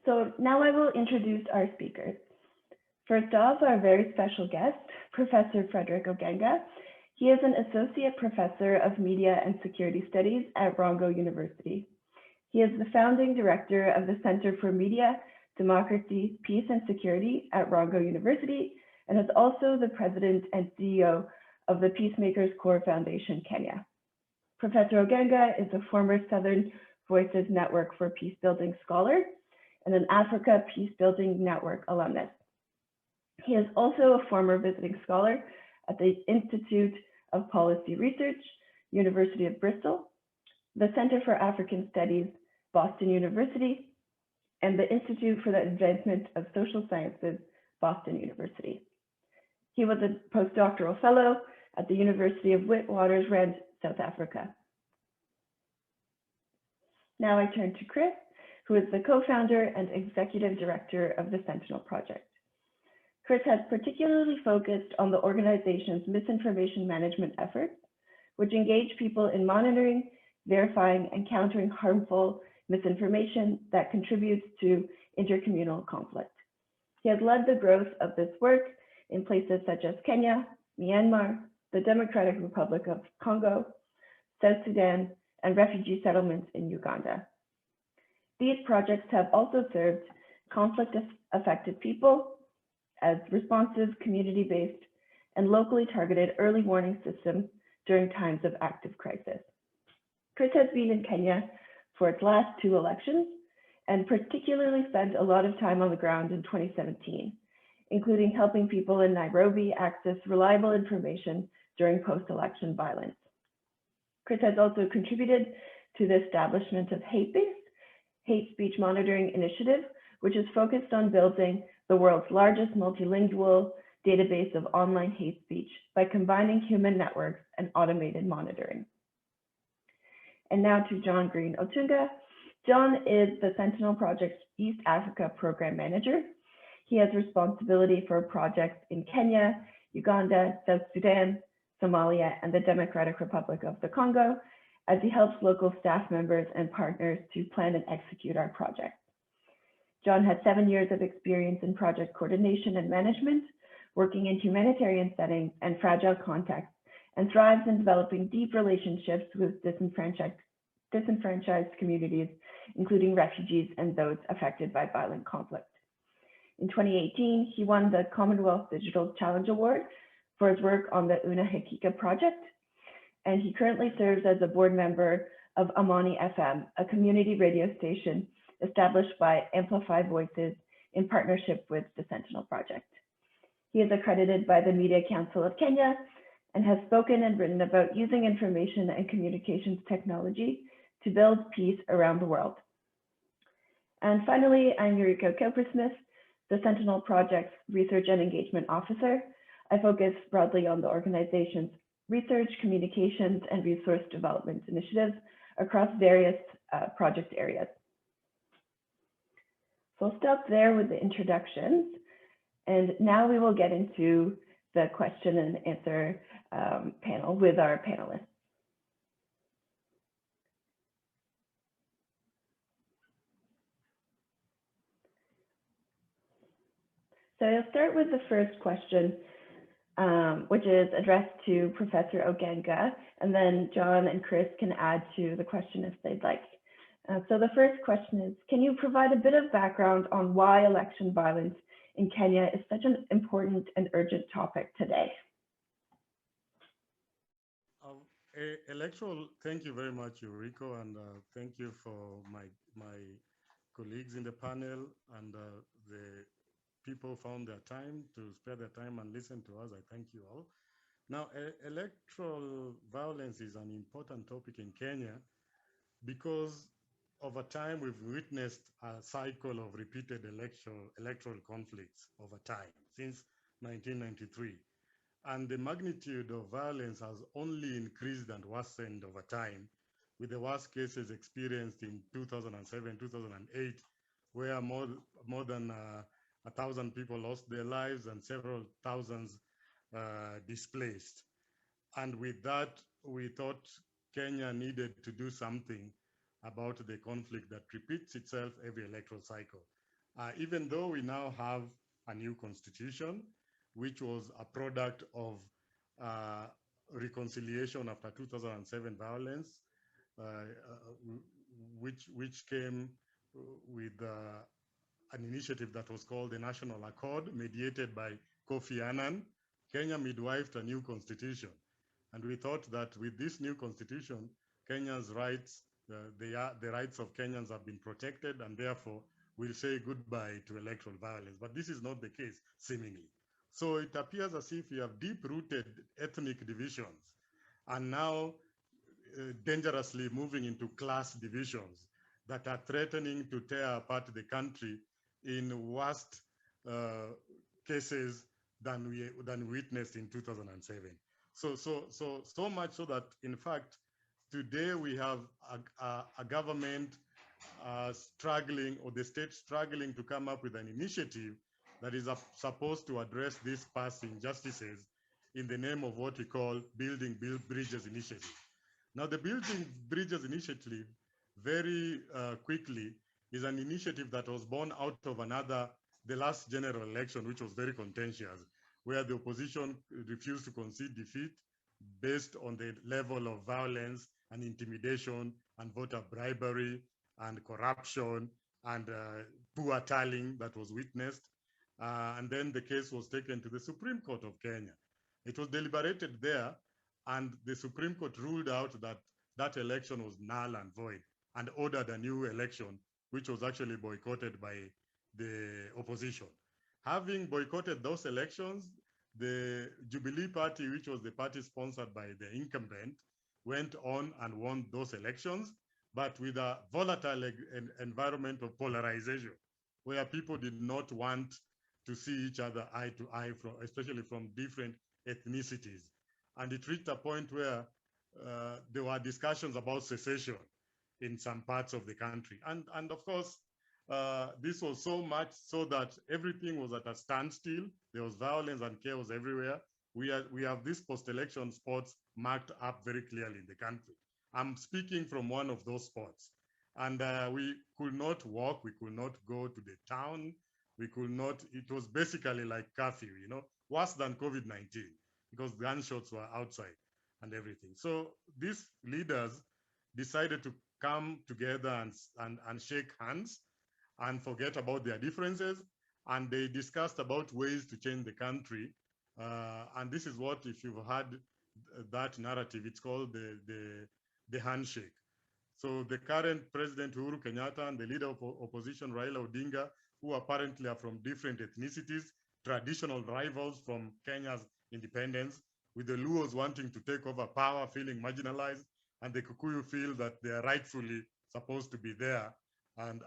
So now I will introduce our speakers. First off, our very special guest, Professor Fredrick Ogenga. He is an Associate Professor of Media and Security Studies at Rongo University. He is the founding director of the Center for Media, Democracy, Peace and Security at Rongo University, and is also the president and CEO of the Peacemakers Core Foundation, Kenya. Professor Ogenga is a former Southern Voices Network for Peacebuilding scholar and an Africa Peacebuilding Network alumnus. He is also a former visiting scholar at the Institute of Policy Research, University of Bristol, the Center for African Studies, Boston University, and the Institute for the Advancement of Social Sciences, Boston University. He was a postdoctoral fellow at the University of Witwatersrand, South Africa. Now I turn to Chris, who is the co-founder and executive director of the Sentinel Project. Chris has particularly focused on the organization's misinformation management efforts, which engage people in monitoring, verifying, and countering harmful misinformation that contributes to intercommunal conflict. He has led the growth of this work in places such as Kenya, Myanmar, the Democratic Republic of Congo, South Sudan, and refugee settlements in Uganda. These projects have also served conflict-affected people as responsive, community-based, and locally targeted early warning systems during times of active crisis. Chris has been in Kenya for its last 2 elections and particularly spent a lot of time on the ground in 2017, including helping people in Nairobi access reliable information during post-election violence. Chris has also contributed to the establishment of hate-based hate speech monitoring initiative, which is focused on building the world's largest multilingual database of online hate speech by combining human networks and automated monitoring. And now to John Green Otunga. John is the Sentinel Project's East Africa Program Manager. He has responsibility for projects in Kenya, Uganda, South Sudan, Somalia, and the Democratic Republic of the Congo, as he helps local staff members and partners to plan and execute our projects. John has 7 years of experience in project coordination and management, working in humanitarian settings and fragile contexts, and thrives in developing deep relationships with disenfranchised communities, including refugees and those affected by violent conflict. In 2018, he won the Commonwealth Digital Challenge Award for his work on the Una Hakika project, and he currently serves as a board member of Amani FM, a community radio station established by Amplify Voices in partnership with the Sentinel Project. He is accredited by the Media Council of Kenya and has spoken and written about using information and communications technology to build peace around the world. And finally, I'm Yuriko Cowpersmith, the Sentinel Project's Research and Engagement Officer. I focus broadly on the organization's research, communications, and resource development initiatives across various project areas. So I'll stop there with the introductions, and now we will get into the question and answer panel with our panelists. So I'll start with the first question, which is addressed to Professor Ogenga, and then John and Chris can add to the question if they'd like. So the first question is, can you provide a bit of background on why election violence in Kenya is such an important and urgent topic today? Thank you very much, Yuriko, and thank you for my colleagues in the panel and the people found their time to spare their time and listen to us. I thank you all. Now, electoral violence is an important topic in Kenya because over time we've witnessed a cycle of repeated electoral conflicts over time since 1993. And the magnitude of violence has only increased and worsened over time, with the worst cases experienced in 2007, 2008, where more than 1,000 people lost their lives and several thousands displaced. And with that, we thought Kenya needed to do something about the conflict that repeats itself every electoral cycle. even though we now have a new constitution, which was a product of uh, reconciliation after 2007 violence, which came with an initiative that was called the National Accord, mediated by Kofi Annan. Kenya midwifed a new constitution. And we thought that with this new constitution, Kenya's rights, the rights of Kenyans have been protected, and therefore we'll say goodbye to electoral violence. But this is not the case, seemingly. So it appears as if we have deep-rooted ethnic divisions, and now dangerously moving into class divisions that are threatening to tear apart the country in worst cases than we witnessed in 2007. So much so that, in fact, today we have a government struggling, or the state struggling to come up with an initiative that is supposed to address these past injustices in the name of what we call Building Bridges Initiative. Now, the Building Bridges Initiative, very quickly, is an initiative that was born out of the last general election, which was very contentious, where the opposition refused to concede defeat based on the level of violence and intimidation and voter bribery and corruption and poor tallying that was witnessed. And then the case was taken to the Supreme Court of Kenya. It was deliberated there, and the Supreme Court ruled out that that election was null and void and ordered a new election, which was actually boycotted by the opposition. Having boycotted those elections, the Jubilee Party, which was the party sponsored by the incumbent, went on and won those elections, but with a volatile environment of polarization, where people did not want to see each other eye to eye, especially from different ethnicities. And it reached a point where there were discussions about secession in some parts of the country. And of course, this was so much so that everything was at a standstill. There was violence and chaos everywhere. We have these post-election spots marked up very clearly in the country. I'm speaking from one of those spots. And we could not walk, we could not go to the town, we could not, it was basically like curfew, you know, worse than COVID-19, because gunshots were outside and everything. So these leaders decided to come together and shake hands and forget about their differences. And they discussed about ways to change the country. And this is what, if you've heard that narrative, it's called the handshake. So the current President Uhuru Kenyatta and the leader of opposition Raila Odinga, who apparently are from different ethnicities, traditional rivals from Kenya's independence, with the Luos wanting to take over power, feeling marginalized, and the Kikuyu feel that they are rightfully supposed to be there, and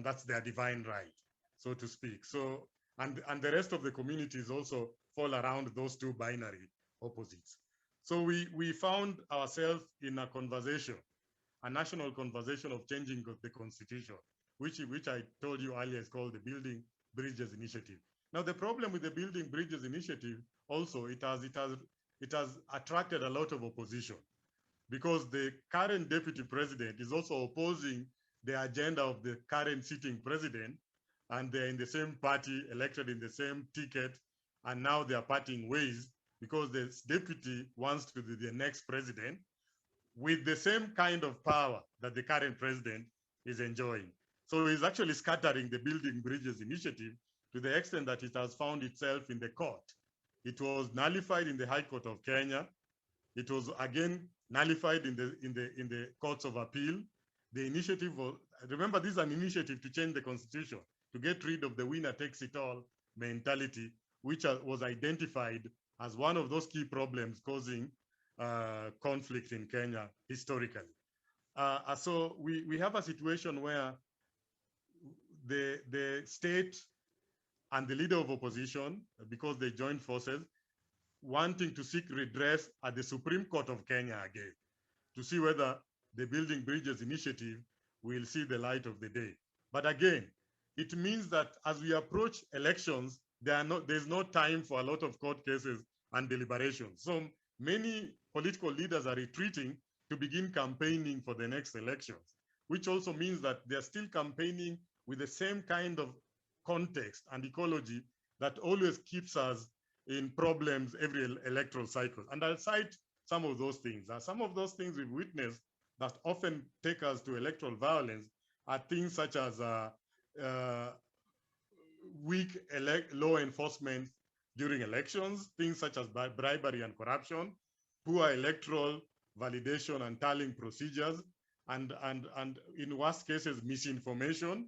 that's their divine right, so to speak. So, and the rest of the communities also fall around those two binary opposites. So we found ourselves in a conversation, a national conversation of changing the constitution, which I told you earlier is called the Building Bridges Initiative. Now, the problem with the Building Bridges Initiative also, it has attracted a lot of opposition, because the current deputy president is also opposing the agenda of the current sitting president, and they're in the same party, elected in the same ticket, and now they're parting ways because the deputy wants to be the next president with the same kind of power that the current president is enjoying. So he's actually scattering the Building Bridges Initiative to the extent that it has found itself in the court. It was nullified in the High Court of Kenya. It was again nullified in the courts of appeal. The initiative was, remember, this is an initiative to change the constitution, to get rid of the winner takes it all mentality, which was identified as one of those key problems causing conflict in Kenya historically. So we have a situation where the state and the leader of opposition, because they joined forces, wanting to seek redress at the Supreme Court of Kenya again, to see whether the Building Bridges Initiative will see the light of the day. But again, it means that as we approach elections, there's no time for a lot of court cases and deliberations. So many political leaders are retreating to begin campaigning for the next elections, which also means that they're still campaigning with the same kind of context and ecology that always keeps us in problems every electoral cycle. And I'll cite some of those things. Some of those things we've witnessed that often take us to electoral violence are things such as weak law enforcement during elections, things such as bribery and corruption, poor electoral validation and tallying procedures, and in worst cases, misinformation.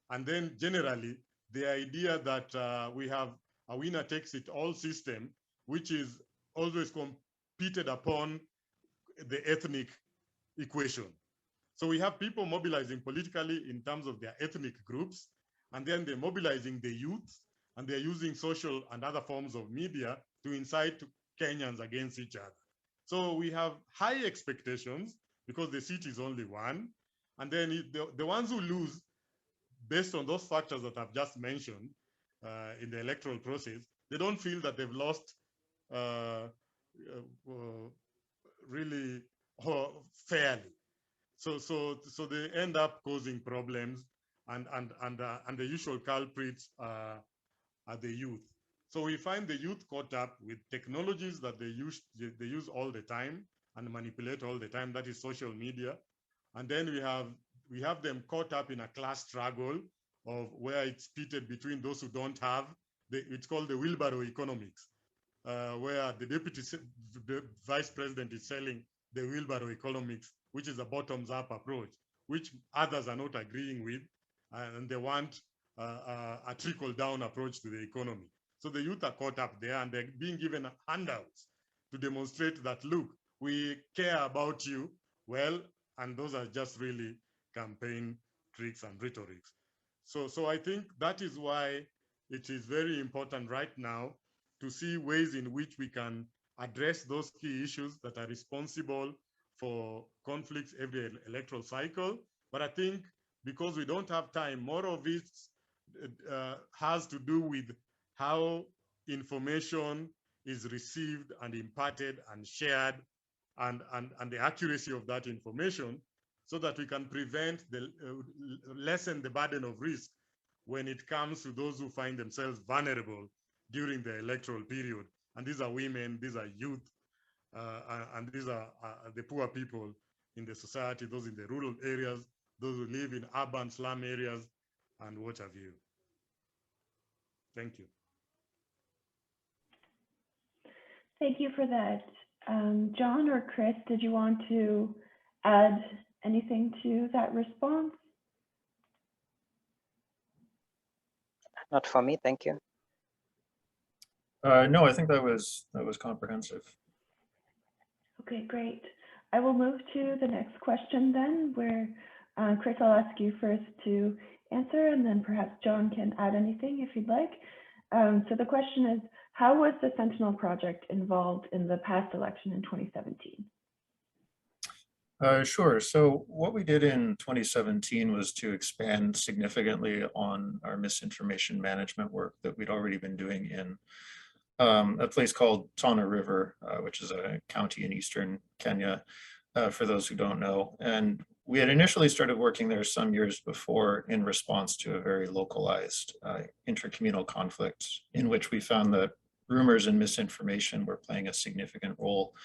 And then generally, the idea that we have a winner takes it all system, which is always competed upon the ethnic equation. So we have people mobilizing politically in terms of their ethnic groups, and then they're mobilizing the youth, and they're using social and other forms of media to incite Kenyans against each other. So we have high expectations because the seat is only one. And then the ones who lose, based on those factors that I've just mentioned in the electoral process, they don't feel that they've lost really fairly. So they end up causing problems, and the usual culprits are the youth. So we find the youth caught up with technologies that they use all the time and manipulate all the time. That is social media. And then we have them caught up in a class struggle of where it's pitted between those who don't have. It's called the wheelbarrow economics, where the vice president is selling the wheelbarrow economics, which is a bottoms-up approach, which others are not agreeing with, and they want a trickle-down approach to the economy. So the youth are caught up there, and they're being given handouts to demonstrate that, look, we care about you. Well, and those are just really campaign tricks and rhetorics. So I think that is why it is very important right now to see ways in which we can address those key issues that are responsible for conflicts every electoral cycle. But I think because we don't have time, more of it has to do with how information is received and imparted and shared, and the accuracy of that information, so that we can prevent lessen the burden of risk when it comes to those who find themselves vulnerable during the electoral period. And these are women, these are youth, and these are the poor people in the society, those in the rural areas, those who live in urban slum areas, and what have you. Thank you. Thank you for that. John or Chris, did you want to add anything to that response? Not for me, thank you. No, I think that was comprehensive. Okay, great. I will move to the next question then, where Chris, I'll ask you first to answer, and then perhaps John can add anything if you'd like. So the question is, how was the Sentinel Project involved in the past election in 2017? Sure. So what we did in 2017 was to expand significantly on our misinformation management work that we'd already been doing in a place called Tana River, which is a county in eastern Kenya, for those who don't know. And we had initially started working there some years before in response to a very localized intercommunal conflict, in which we found that rumors and misinformation were playing a significant role.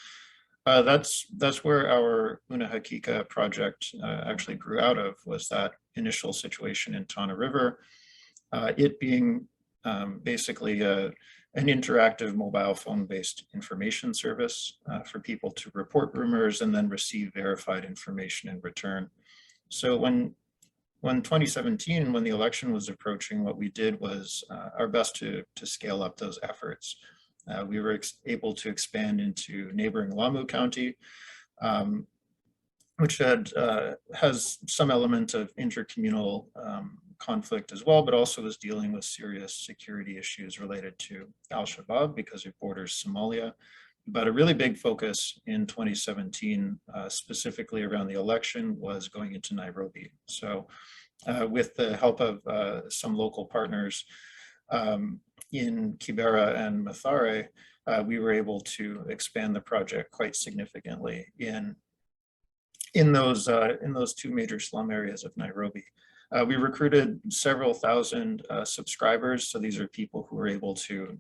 That's where our Una Hakika project actually grew out of, was that initial situation in Tana River, it being basically an interactive mobile phone-based information service for people to report rumors and then receive verified information in return. So when 2017, when the election was approaching, what we did was our best to scale up those efforts. We were able to expand into neighboring Lamu County, which has some element of intercommunal conflict as well, but also is dealing with serious security issues related to Al-Shabaab because it borders Somalia. But a really big focus in 2017, specifically around the election, was going into Nairobi. So with the help of some local partners in Kibera and Mathare, we were able to expand the project quite significantly in those two major slum areas of Nairobi. We recruited several thousand subscribers. So these are people who were able to,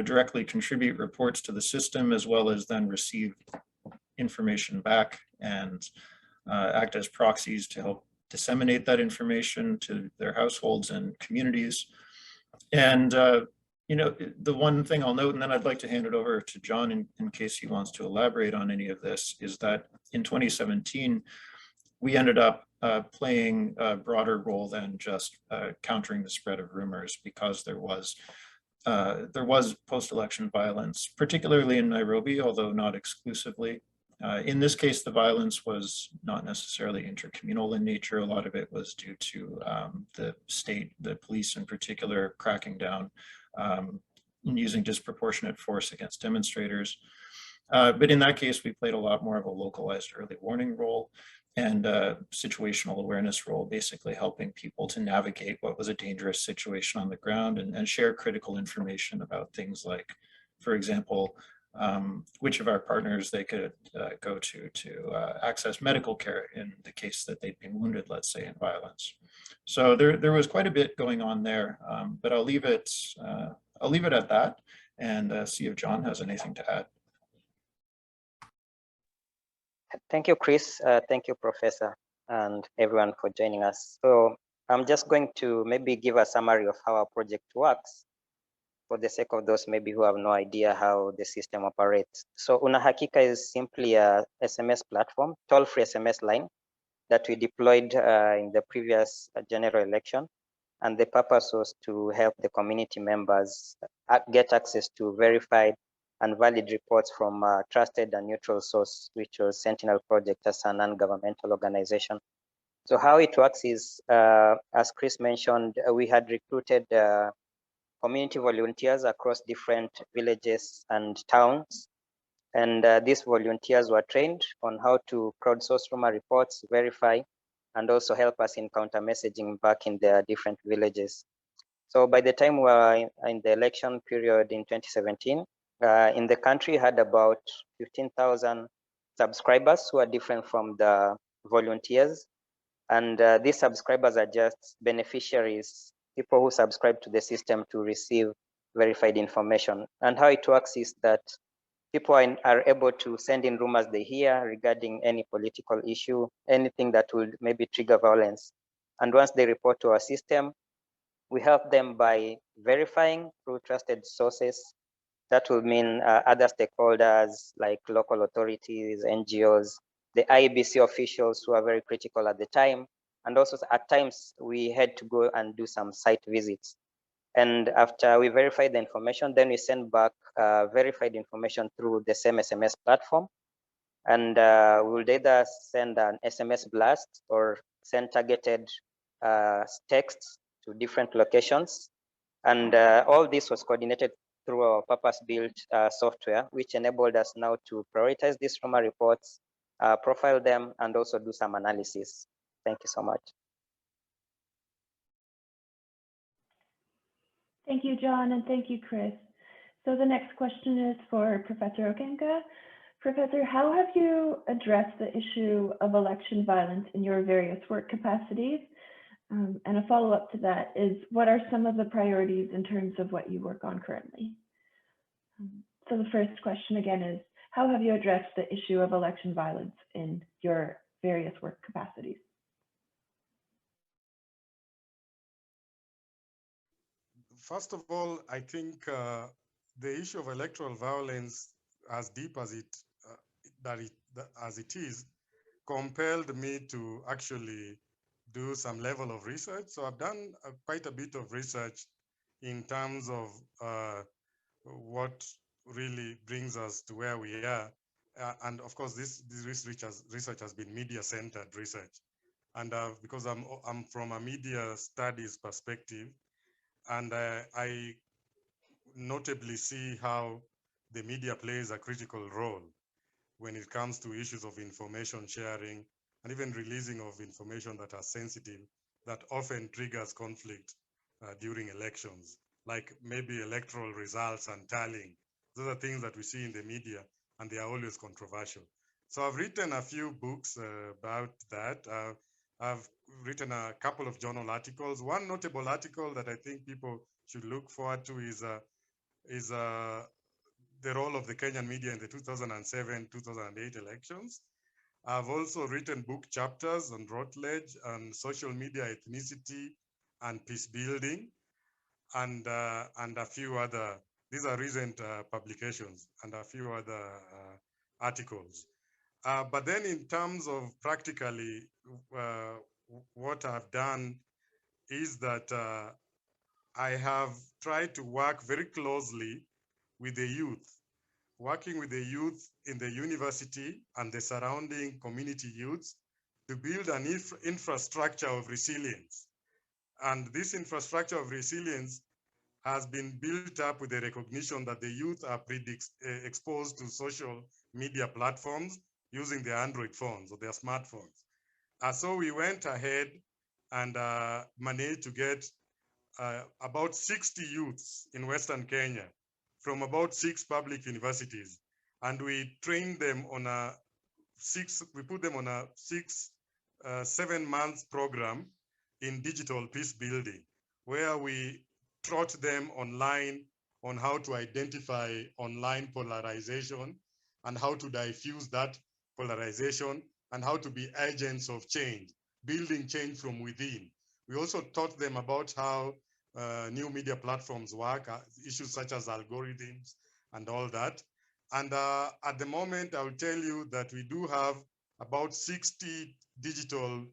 directly contribute reports to the system, as well as then receive information back and act as proxies to help disseminate that information to their households and communities. And, the one thing I'll note, and then I'd like to hand it over to John in case he wants to elaborate on any of this, is that in 2017, we ended up playing a broader role than just countering the spread of rumors, because there was post-election violence, particularly in Nairobi, although not exclusively. In this case, the violence was not necessarily intercommunal in nature. A lot of it was due to the police in particular, cracking down and using disproportionate force against demonstrators. But in that case, we played a lot more of a localized early warning role and situational awareness role, basically helping people to navigate what was a dangerous situation on the ground and share critical information about things like, for example, which of our partners they could go to access medical care in the case that they'd been wounded, let's say, in violence. So there was quite a bit going on there, but I'll leave it at that and see if John has anything to add. Thank you, Chris. Thank you, Professor, and everyone for joining us. So I'm just going to maybe give a summary of how our project works, for the sake of those maybe who have no idea how the system operates. So Una Hakika is simply a SMS platform, toll-free SMS line that we deployed in the previous general election. And the purpose was to help the community members get access to verified and valid reports from a trusted and neutral source, which was Sentinel Project as a non-governmental organization. So how it works is, as Chris mentioned, we had recruited community volunteers across different villages and towns. And these volunteers were trained on how to crowdsource rumor reports, verify, and also help us in counter messaging back in their different villages. So by the time we were in the election period in 2017, in the country had about 15,000 subscribers who are different from the volunteers. And these subscribers are just beneficiaries, people who subscribe to the system to receive verified information. And how it works is that people are able to send in rumors they hear regarding any political issue, anything that will maybe trigger violence. And once they report to our system, we help them by verifying through trusted sources. That will mean other stakeholders like local authorities, NGOs, the IEBC officials who are very critical at the time. And also at times we had to go and do some site visits. And after we verify the information, then we send back verified information through the same SMS platform. And we'll either send an SMS blast or send targeted texts to different locations. And all this was coordinated through our purpose-built software, which enabled us now to prioritize these rumor reports, profile them, and also do some analysis. Thank you so much. Thank you, John, and thank you, Chris. So the next question is for Professor Ogenga. Professor, how have you addressed the issue of election violence in your various work capacities? And a follow-up to that is, what are some of the priorities in terms of what you work on currently? So the first question again is, how have you addressed the issue of election violence in your various work capacities? First of all, I think the issue of electoral violence, as deep as it is, compelled me to actually do some level of research. So I've done quite a bit of research in terms of what really brings us to where we are. And of course, this research has been media-centered research. And because I'm from a media studies perspective, and I notably see how the media plays a critical role when it comes to issues of information sharing and even releasing of information that are sensitive, that often triggers conflict during elections, like maybe electoral results and tallying. Those are things that we see in the media, and they are always controversial. So I've written a few books about that. I've written a couple of journal articles. One notable article that I think people should look forward to is the role of the Kenyan media in the 2007-2008 elections. I've also written book chapters on Routledge and social media ethnicity and peace building, and a few other. These are recent publications and a few other articles. But then, in terms of practically, what I've done is that I have tried to work very closely with the youth, working with the youth in the university and the surrounding community youths to build an infrastructure of resilience. And this infrastructure of resilience has been built up with the recognition that the youth are exposed to social media platforms using their Android phones or their smartphones. So we went ahead and managed to get about 60 youths in Western Kenya from about 6 public universities. And we trained them on we put them on a 7-month program in digital peace building, where we taught them online on how to identify online polarization and how to diffuse that polarization and how to be agents of change, building change from within. We also taught them about how new media platforms work, issues such as algorithms and all that. And at the moment, I will tell you that we do have about 60 digital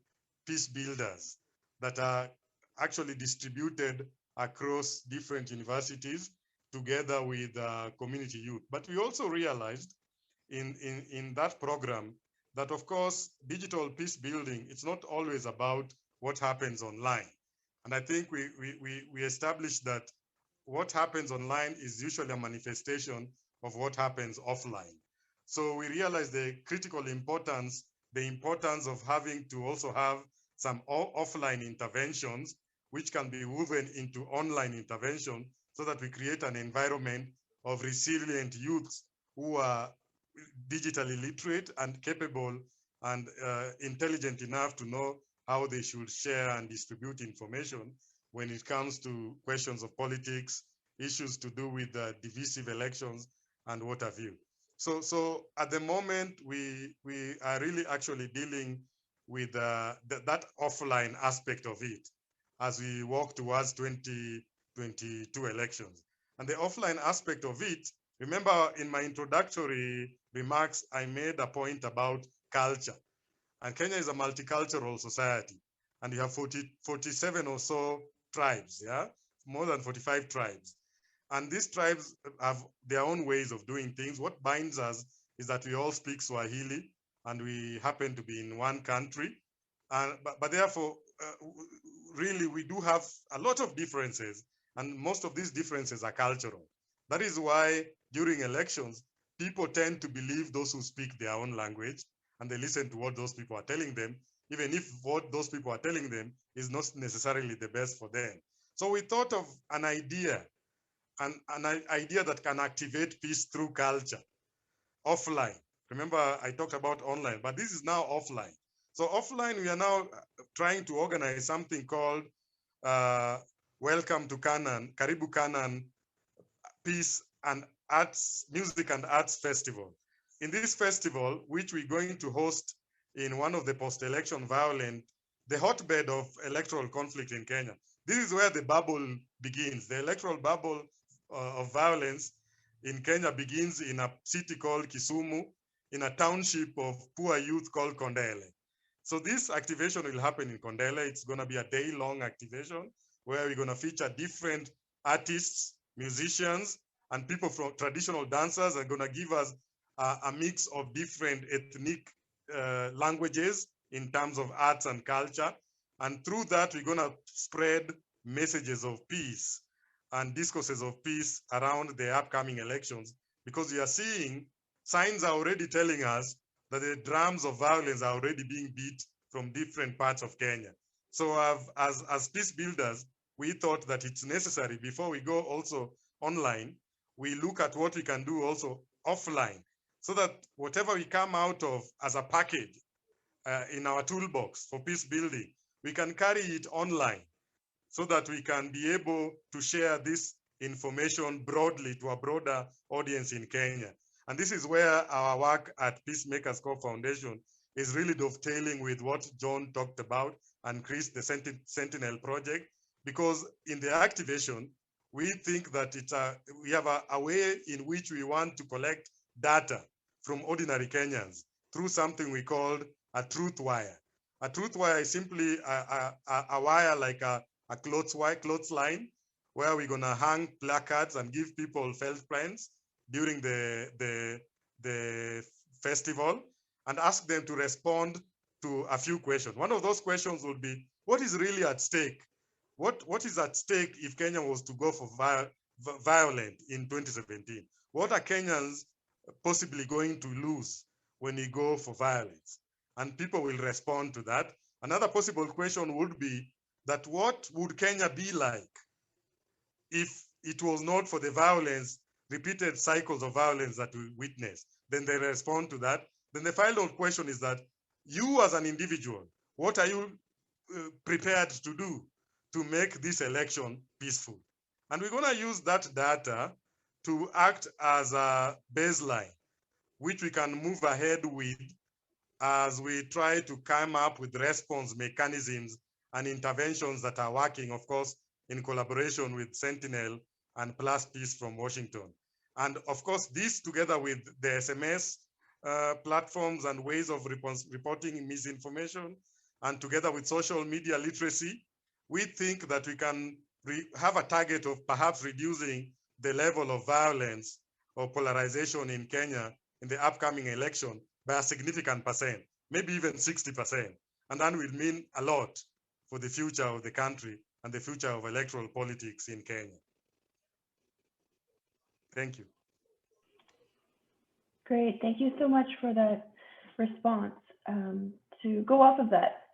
peace builders that are actually distributed across different universities together with community youth. But we also realized in that program that, of course, digital peace building, it's not always about what happens online. And I think we established that what happens online is usually a manifestation of what happens offline. So we realized the critical importance, the importance of having to also have some offline interventions, which can be woven into online intervention so that we create an environment of resilient youths who are digitally literate and capable and intelligent enough to know how they should share and distribute information when it comes to questions of politics, issues to do with divisive elections and what have you. So at the moment, we are really actually dealing with that offline aspect of it as we walk towards 2022 elections. And the offline aspect of it, remember in my introductory remarks, I made a point about culture. And Kenya is a multicultural society. And you have 47 or so tribes, yeah? More than 45 tribes. And these tribes have their own ways of doing things. What binds us is that we all speak Swahili and we happen to be in one country. But therefore, really, we do have a lot of differences, and most of these differences are cultural. That is why during elections, people tend to believe those who speak their own language, and they listen to what those people are telling them, even if what those people are telling them is not necessarily the best for them. So we thought of an idea that can activate peace through culture, offline. Remember, I talked about online, but this is now offline. So offline, we are now trying to organize something called Welcome to Canaan, Karibu Canaan Peace and Arts, Music and Arts Festival. In this festival, which we're going to host in one of the post-election violent, the hotbed of electoral conflict in Kenya. This is where the bubble begins. The electoral bubble of violence in Kenya begins in a city called Kisumu, in a township of poor youth called Kondele. So this activation will happen in Kondele. It's going to be a day-long activation where we're going to feature different artists, musicians, and people from traditional dancers are going to give us a mix of different ethnic languages in terms of arts and culture. And through that, we're going to spread messages of peace and discourses of peace around the upcoming elections, because we are seeing signs are already telling us that the drums of violence are already being beat from different parts of Kenya. So as peace builders, we thought that it's necessary before we go also online, we look at what we can do also offline, so that whatever we come out of as a package in our toolbox for peace building, we can carry it online so that we can be able to share this information broadly to a broader audience in Kenya. And this is where our work at Peacemakers Core Foundation is really dovetailing with what John talked about and Chris, the Sentinel Project, because in the activation, we think that we have a way in which we want to collect data from ordinary Kenyans through something we called a truth wire. A truth wire is simply a wire like a clothesline, where we're gonna hang placards and give people felt pens during the festival and ask them to respond to a few questions. One of those questions would be, what is really at stake? What is at stake if Kenya was to go for violent in 2017? What are Kenyans possibly going to lose when we go for violence? And people will respond to that. Another possible question would be that what would Kenya be like if it was not for the violence, repeated cycles of violence that we witness? Then they respond to that. Then the final question is that you as an individual, what are you prepared to do to make this election peaceful? And we're gonna use that data to act as a baseline, which we can move ahead with as we try to come up with response mechanisms and interventions that are working, of course, in collaboration with Sentinel and Plus Peace from Washington. And of course, this together with the SMS platforms and ways of reporting misinformation, and together with social media literacy, we think that we can have a target of perhaps reducing the level of violence or polarization in Kenya in the upcoming election by a significant percent, maybe even 60%. And that will mean a lot for the future of the country and the future of electoral politics in Kenya. Thank you. Great, thank you so much for that response. To go off of that,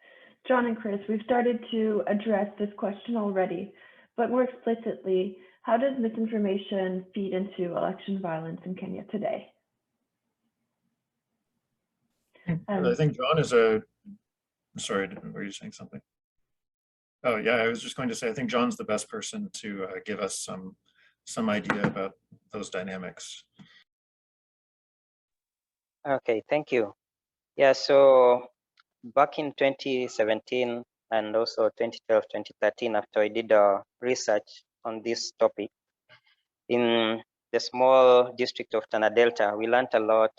John and Chris, we've started to address this question already, but more explicitly, how does misinformation feed into election violence in Kenya today? I think John is sorry, were you saying something? Oh yeah, I was just going to say, I think John's the best person to give us some idea about those dynamics. Okay, thank you. Yeah, so back in 2017 and also 2012, 2013, after I did research on this topic, in the small district of Tana Delta, we learned a lot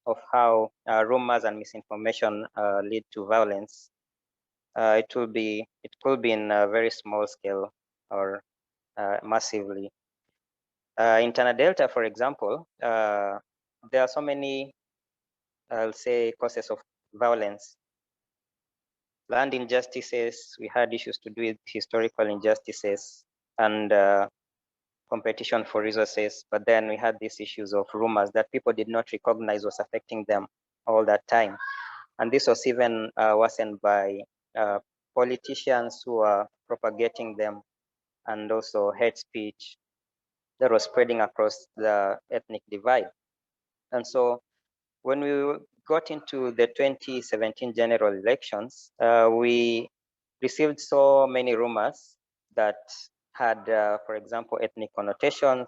of how rumors and misinformation lead to violence. It could be in a very small scale or massively. In Tana Delta, for example, there are so many, I'll say, causes of violence. Land injustices, we had issues to do with historical injustices and competition for resources, but then we had these issues of rumors that people did not recognize was affecting them all that time. And this was even worsened by politicians who are propagating them, and also hate speech that was spreading across the ethnic divide. And so when we got into the 2017 general elections, we received so many rumors that had, for example, ethnic connotations.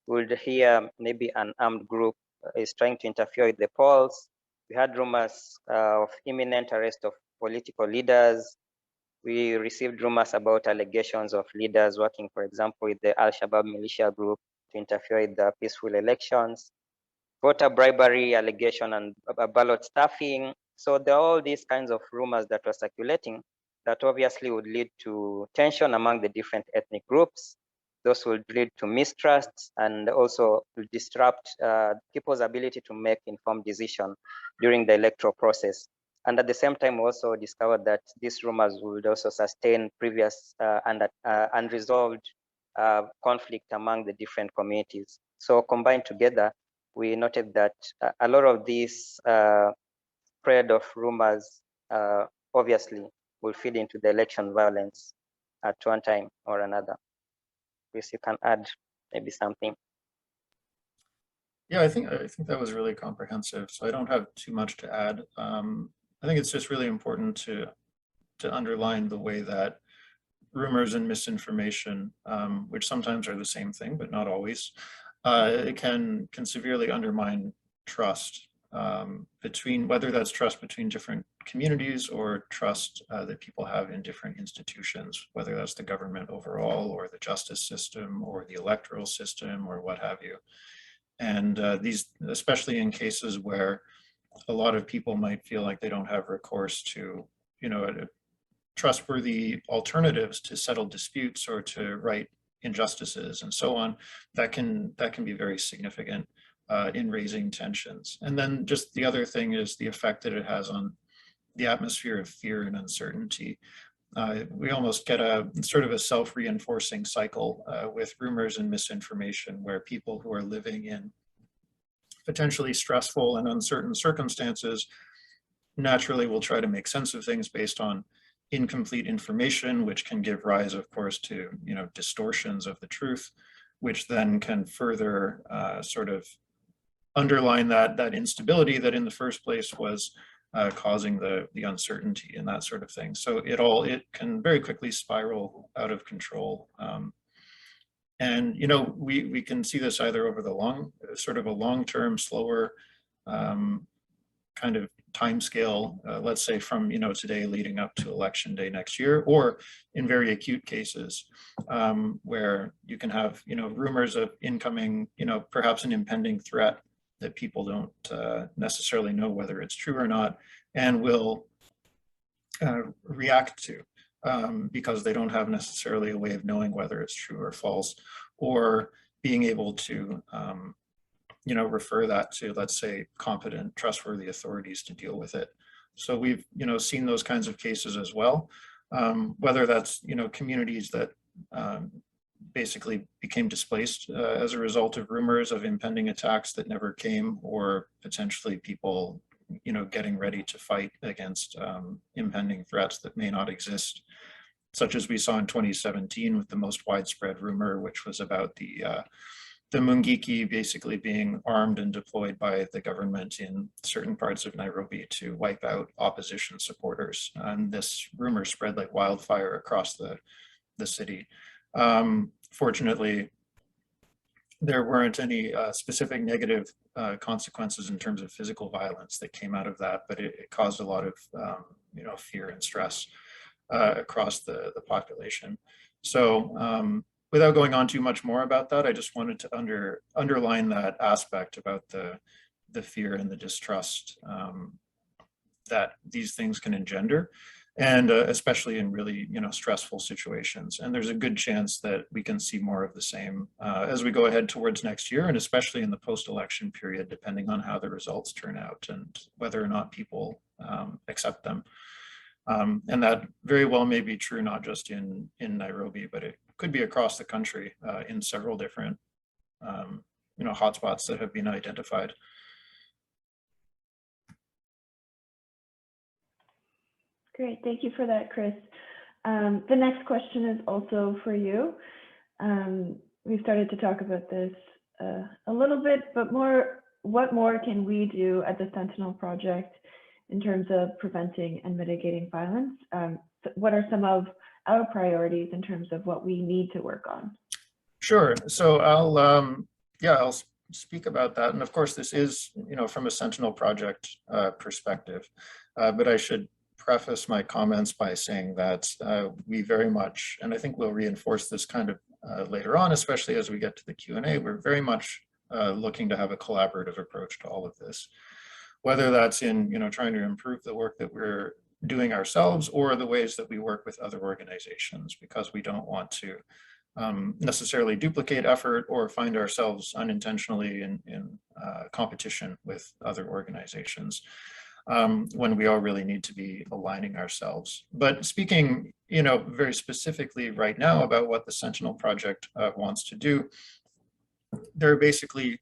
We would hear maybe an armed group is trying to interfere with the polls. We had rumors of imminent arrest of political leaders. We received rumors about allegations of leaders working, for example, with the Al-Shabaab militia group to interfere with the peaceful elections, voter bribery allegation and ballot stuffing. So there are all these kinds of rumors that were circulating that obviously would lead to tension among the different ethnic groups. Those would lead to mistrust and also will disrupt people's ability to make informed decisions during the electoral process. And at the same time, we also discovered that these rumors would also sustain previous and unresolved conflict among the different communities. So combined together, we noted that a lot of these spread of rumors obviously will feed into the election violence at one time or another. Chris, you can add maybe something. Yeah, I think that was really comprehensive. So I don't have too much to add. I think it's just really important to underline the way that rumors and misinformation, which sometimes are the same thing, but not always, it can severely undermine trust between, whether that's trust between different communities or trust that people have in different institutions, whether that's the government overall or the justice system or the electoral system or what have you. And these, especially in cases where a lot of people might feel like they don't have recourse to, trustworthy alternatives to settle disputes or to right injustices and so on, that can be very significant in raising tensions. And then just the other thing is the effect that it has on the atmosphere of fear and uncertainty. We almost get a sort of a self-reinforcing cycle with rumors and misinformation, where people who are living in potentially stressful and uncertain circumstances naturally will try to make sense of things based on incomplete information, which can give rise, of course, to distortions of the truth, which then can further sort of underline that instability that in the first place was causing the uncertainty and that sort of thing. So it can very quickly spiral out of control. And we can see this either over the long-term, slower kind of time scale, let's say from today leading up to election day next year, or in very acute cases where you can have rumors of incoming, perhaps an impending threat that people don't necessarily know whether it's true or not, and will react to because they don't have necessarily a way of knowing whether it's true or false, or being able to refer that to, let's say, competent, trustworthy authorities to deal with it. So we've seen those kinds of cases as well, whether that's communities that basically became displaced as a result of rumors of impending attacks that never came, or potentially people getting ready to fight against impending threats that may not exist, such as we saw in 2017 with the most widespread rumor, which was about the Mungiki basically being armed and deployed by the government in certain parts of Nairobi to wipe out opposition supporters. And this rumor spread like wildfire across the city. Fortunately, there weren't any specific negative consequences in terms of physical violence that came out of that, but it caused a lot of fear and stress across the population. So without going on too much more about that, I just wanted to underline that aspect about the fear and the distrust that these things can engender, and especially in really stressful situations. And there's a good chance that we can see more of the same as we go ahead towards next year, and especially in the post-election period, depending on how the results turn out and whether or not people accept them. And that very well may be true not just in Nairobi, but it could be across the country in several different hotspots that have been identified. Great, thank you for that, Chris. The next question is also for you. We've started to talk about this a little bit, but what more can we do at the Sentinel Project in terms of preventing and mitigating violence? What are some of our priorities in terms of what we need to work on? Sure. So I'll speak about that. And of course, this is from a Sentinel Project perspective, but I should preface my comments by saying that we very much, and I think we'll reinforce this kind of later on, especially as we get to the Q&A, we're very much looking to have a collaborative approach to all of this, whether that's in trying to improve the work that we're doing ourselves or the ways that we work with other organizations, because we don't want to necessarily duplicate effort or find ourselves unintentionally in competition with other organizations when we all really need to be aligning ourselves. But speaking very specifically right now about what the Sentinel Project wants to do, there are basically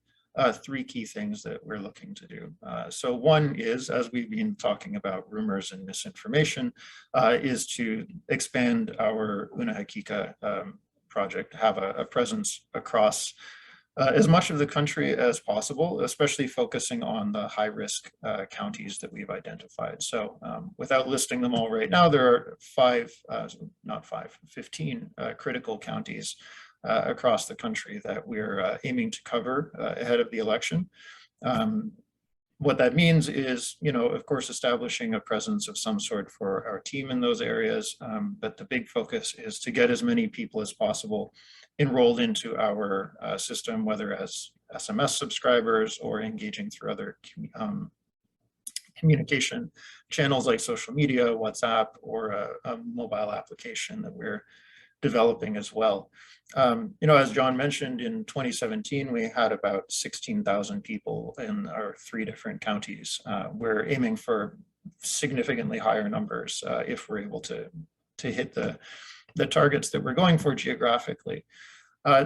three key things that we're looking to do. So one is, as we've been talking about rumors and misinformation, is to expand our Una Hakika project, have a presence across as much of the country as possible, especially focusing on the high-risk counties that we've identified. So without listing them all right now, there are 15 critical counties across the country that we're aiming to cover ahead of the election. What that means is, of course, establishing a presence of some sort for our team in those areas. But the big focus is to get as many people as possible enrolled into our system, whether as SMS subscribers or engaging through other communication channels like social media, WhatsApp, or a mobile application that we're developing as well. As John mentioned, in 2017, we had about 16,000 people in our 3 different counties. We're aiming for significantly higher numbers if we're able to hit the targets that we're going for geographically.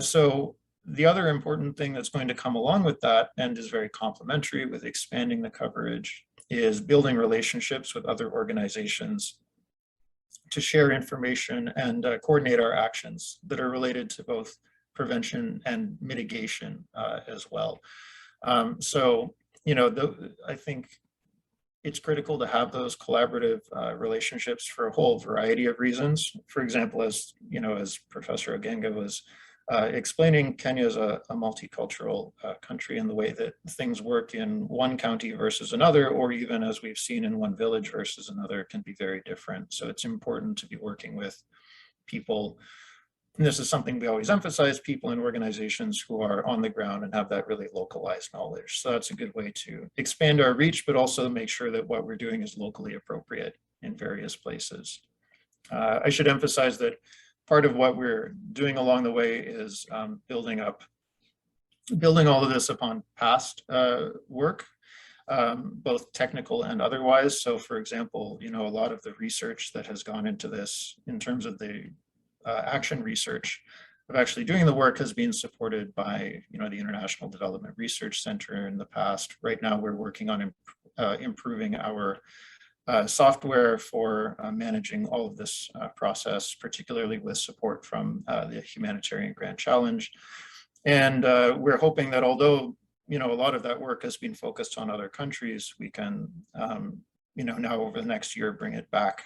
So the other important thing that's going to come along with that, and is very complementary with expanding the coverage, is building relationships with other organizations to share information and coordinate our actions that are related to both prevention and mitigation as well. I think it's critical to have those collaborative relationships for a whole variety of reasons. For example, as Professor Ogenga was explaining, Kenya is a multicultural country, and the way that things work in one county versus another, or even as we've seen in one village versus another, can be very different. So it's important to be working with people, and this is something we always emphasize, people in organizations who are on the ground and have that really localized knowledge. So that's a good way to expand our reach, but also make sure that what we're doing is locally appropriate in various places. I should emphasize that part of what we're doing along the way is building all of this upon past work, both technical and otherwise. So for example, a lot of the research that has gone into this in terms of the action research of actually doing the work has been supported by, the International Development Research Center in the past. Right now, we're working on improving our software for managing all of this process, particularly with support from the Humanitarian Grant Challenge. And we're hoping that although, a lot of that work has been focused on other countries, we can, now over the next year, bring it back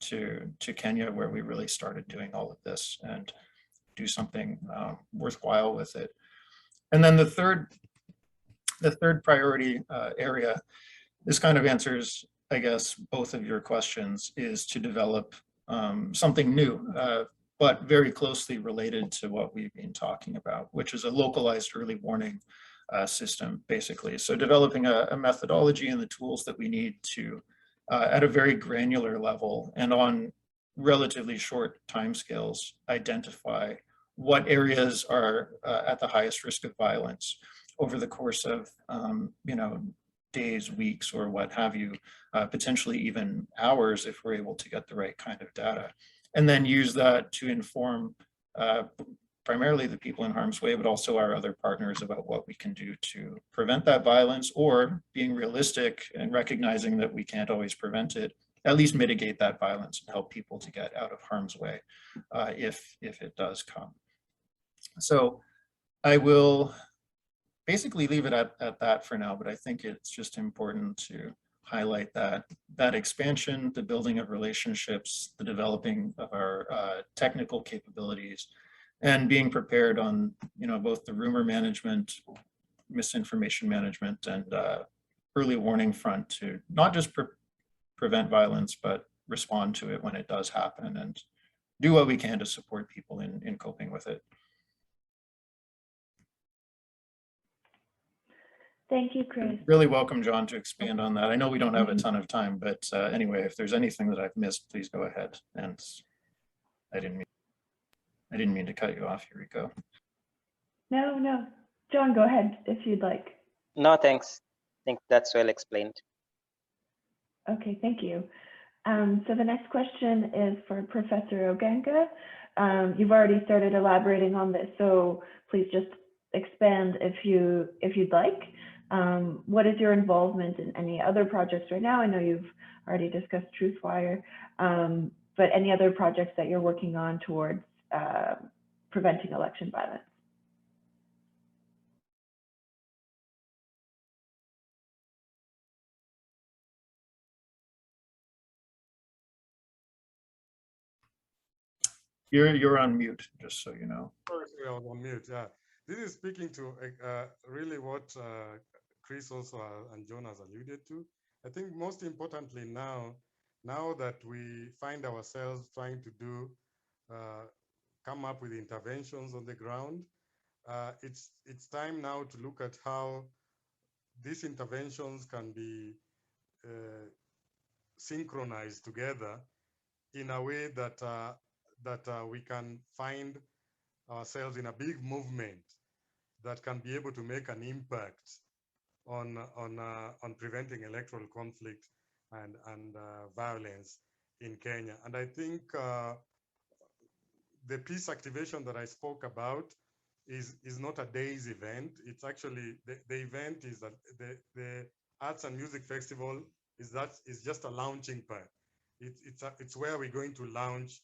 to Kenya, where we really started doing all of this and do something worthwhile with it. And then the third priority area, this kind of answers, I guess, both of your questions, is to develop something new, but very closely related to what we've been talking about, which is a localized early warning system, basically. So developing a methodology and the tools that we need to, at a very granular level and on relatively short timescales, identify what areas are at the highest risk of violence over the course of, days, weeks, or what have you, potentially even hours if we're able to get the right kind of data. And then use that to inform primarily the people in harm's way, but also our other partners about what we can do to prevent that violence, or being realistic and recognizing that we can't always prevent it, at least mitigate that violence and help people to get out of harm's way if it does come. So I will basically leave it at that for now, but I think it's just important to highlight that expansion, the building of relationships, the developing of our technical capabilities, and being prepared on both the rumor management, misinformation management, and early warning front to not just prevent violence, but respond to it when it does happen and do what we can to support people in coping with it. Thank you, Chris. Really welcome, John, to expand on that. I know we don't have a ton of time, but anyway, if there's anything that I've missed, please go ahead. And I didn't mean to cut you off. Here we go. No. John, go ahead if you'd like. No, thanks. I think that's well explained. Okay, thank you. So the next question is for Professor Ogenga. You've already started elaborating on this, so please just expand if you'd like. What is your involvement in any other projects right now? I know you've already discussed Truthwire, but any other projects that you're working on towards preventing election violence? You're on mute, just so you know. Sorry, I was on mute. Yeah, this is speaking to really what Chris also and John has alluded to. I think most importantly now that we find ourselves trying to do come up with interventions on the ground, it's time now to look at how these interventions can be synchronized together in a way that we can find ourselves in a big movement that can be able to make an impact on preventing electoral conflict and violence in Kenya. And I think the peace activation that I spoke about is not a day's event. It's actually the event is that the Arts and Music Festival is just a launching pad. It's where we're going to launch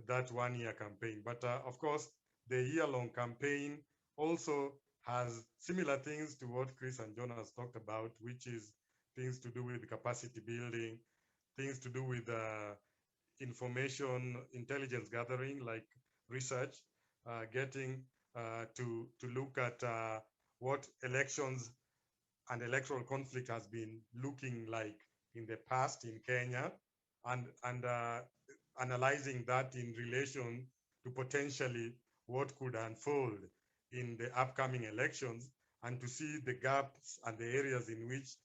that 1 year campaign. But of course, the year-long campaign also has similar things to what Chris and John has talked about, which is things to do with capacity building, things to do with information intelligence gathering, like research, getting to look at what elections and electoral conflict has been looking like in the past in Kenya, and analyzing that in relation to potentially what could unfold in the upcoming elections, and to see the gaps and the areas in which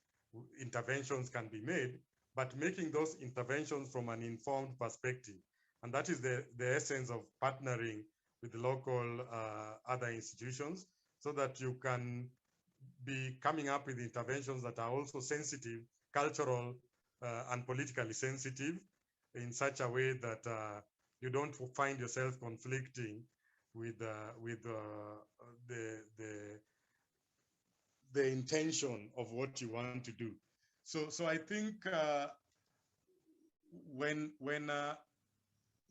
interventions can be made, but making those interventions from an informed perspective. And that is the essence of partnering with local other institutions, so that you can be coming up with interventions that are also sensitive, cultural and politically sensitive, in such a way that you don't find yourself conflicting with the intention of what you want to do. So I think when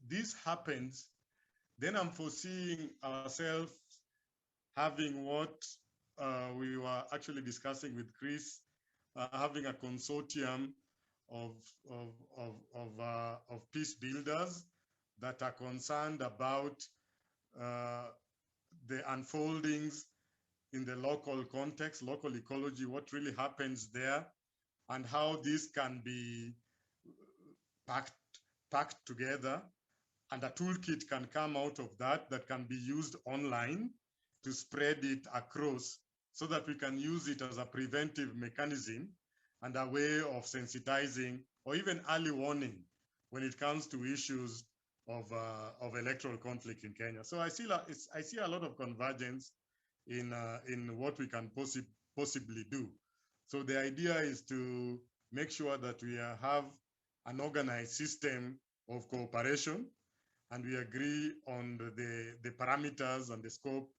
this happens, then I'm foreseeing ourselves having what we were actually discussing with Chris, having a consortium of peace builders that are concerned about the unfoldings in the local context, local ecology, what really happens there, and how this can be packed together, and a toolkit can come out of that can be used online to spread it across, so that we can use it as a preventive mechanism and a way of sensitizing or even early warning when it comes to issues of electoral conflict in Kenya. So I see a lot of convergence in what we can possibly do. So the idea is to make sure that we have an organized system of cooperation, and we agree on the parameters and the scope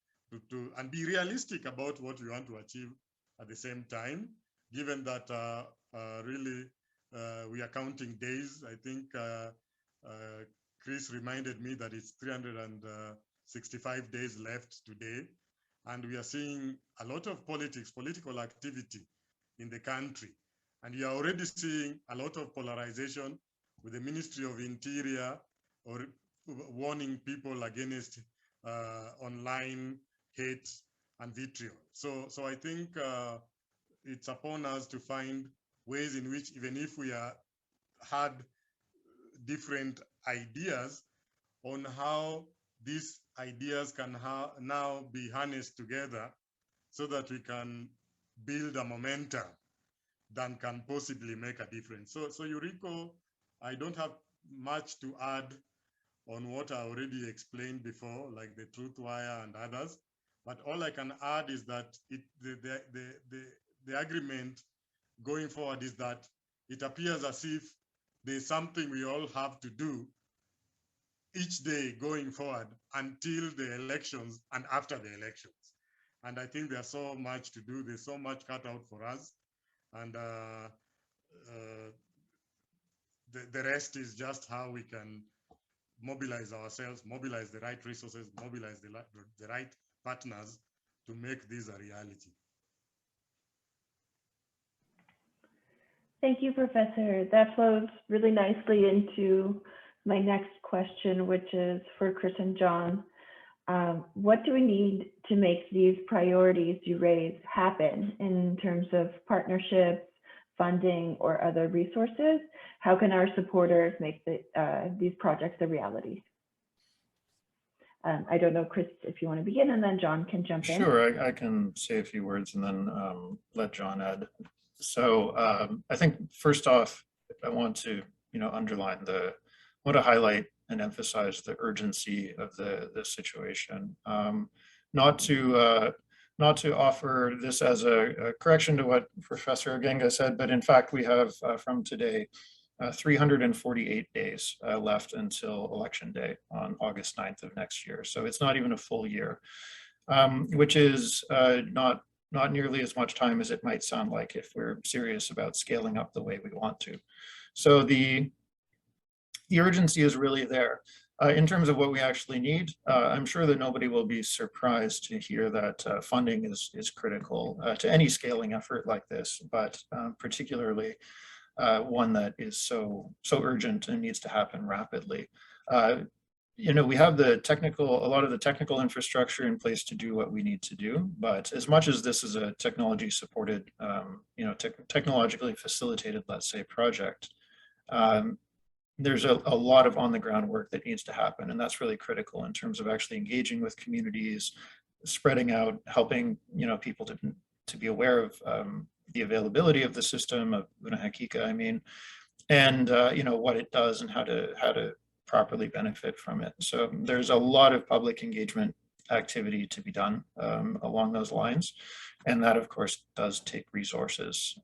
and be realistic about what we want to achieve at the same time, given that really we are counting days. I think Chris reminded me that it's 365 days left today, and we are seeing a lot of political activity in the country, and we are already seeing a lot of polarization with the Ministry of Interior or warning people against online hate and vitriol. So I think it's upon us to find ways in which, even if we had different ideas on how these ideas can now be harnessed together, so that we can build a momentum that can possibly make a difference. So Eureka, I don't have much to add on what I already explained before, like the Truth Wire and others. But all I can add is that the agreement going forward is that it appears as if there's something we all have to do each day going forward until the elections and after the elections. And I think there's so much to do. There's so much cut out for us. And the rest is just how we can mobilize ourselves, mobilize the right resources, mobilize the right partners to make this a reality. Thank you, Professor. That flows really nicely into my next question, which is for Chris and John. What do we need to make these priorities you raise happen in terms of partnerships, funding, or other resources? How can our supporters make these projects a reality? I don't know, Chris, if you want to begin, and then John can jump in. Sure, I can say a few words and then let John add. So I think first off, I want to underline want to highlight and emphasize the urgency of the situation. Not to offer this as a correction to what Professor Ogenga said, but in fact we have from today 348 days left until election day on August 9th of next year. So it's not even a full year, which is not nearly as much time as it might sound like if we're serious about scaling up the way we want to. So the urgency is really there. In terms of what we actually need, I'm sure that nobody will be surprised to hear that funding is critical to any scaling effort like this, but particularly one that is so urgent and needs to happen rapidly. We have a lot of the technical infrastructure in place to do what we need to do, but as much as this is a technology supported, technologically facilitated, let's say, project, there's a lot of on the ground work that needs to happen, and that's really critical in terms of actually engaging with communities, spreading out, helping people to be aware of the availability of the system of Hakika, and what it does and how to properly benefit from it. So there's a lot of public engagement activity to be done along those lines, and that of course does take resources.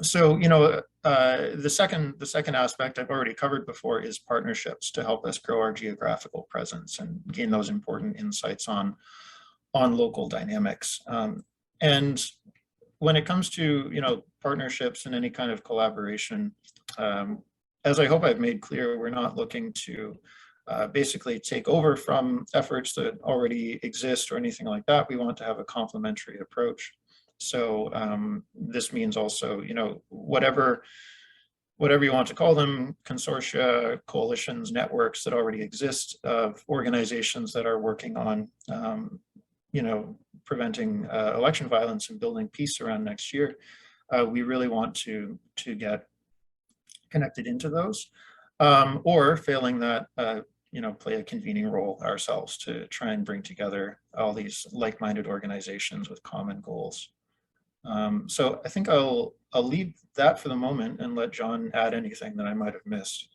The second aspect I've already covered before is partnerships to help us grow our geographical presence and gain those important insights on local dynamics. And when it comes to partnerships and any kind of collaboration, as I hope I've made clear, we're not looking to basically take over from efforts that already exist or anything like that. We want to have a complementary approach. So this means also, whatever you want to call them, consortia, coalitions, networks that already exist of organizations that are working on, preventing election violence and building peace around next year. We really want to get connected into those, or failing that, play a convening role ourselves to try and bring together all these like-minded organizations with common goals. So I think I'll leave that for the moment and let John add anything that I might have missed.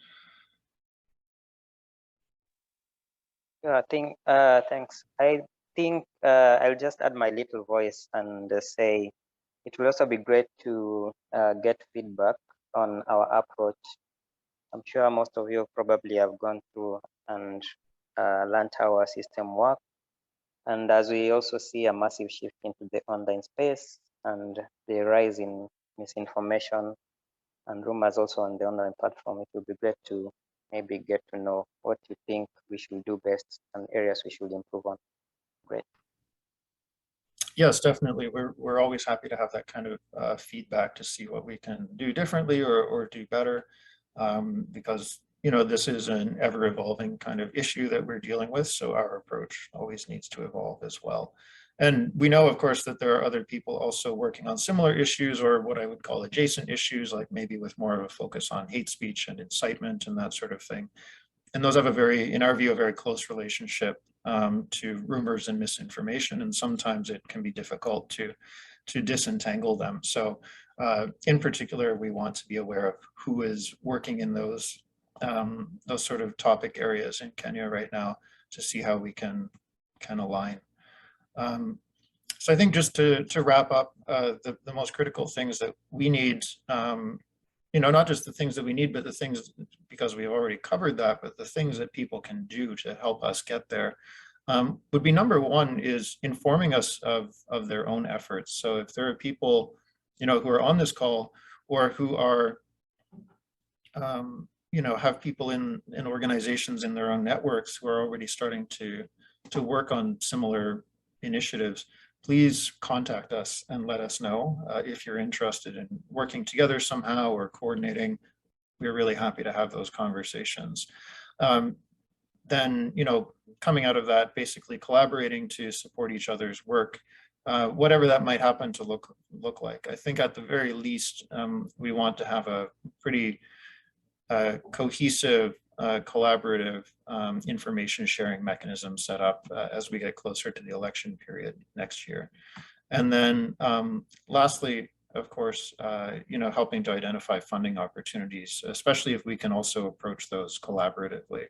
Yeah, thanks. I think I'll just add my little voice and say it will also be great to get feedback on our approach. I'm sure most of you probably have gone through and learned how our system works. And as we also see a massive shift into the online space and the rise in misinformation and rumors also on the online platform, it would be great to maybe get to know what you think we should do best and areas we should improve on. Great. Yes, definitely. We're always happy to have that kind of feedback to see what we can do differently or do better, because this is an ever-evolving kind of issue that we're dealing with, so our approach always needs to evolve as well. And we know, of course, that there are other people also working on similar issues, or what I would call adjacent issues, like maybe with more of a focus on hate speech and incitement and that sort of thing. And those have in our view, a very close relationship to rumors and misinformation, and sometimes it can be difficult to disentangle them. So in particular, we want to be aware of who is working in those sort of topic areas in Kenya right now to see how we can align. So I think just to wrap up, the most critical things that we need, not just the things that we need, but the things, because we've already covered that, but the things that people can do to help us get there, would be number one is informing us of their own efforts. So if there are people, who are on this call or who are, have people in organizations in their own networks who are already starting to work on similar initiatives, please contact us and let us know if you're interested in working together somehow or coordinating we're really happy to have those conversations. Then, coming out of that, basically collaborating to support each other's work, whatever that might happen to look like. I think at the very least, we want to have a pretty cohesive, collaborative information sharing mechanism set up as we get closer to the election period next year. And then lastly, of course, helping to identify funding opportunities, especially if we can also approach those collaboratively.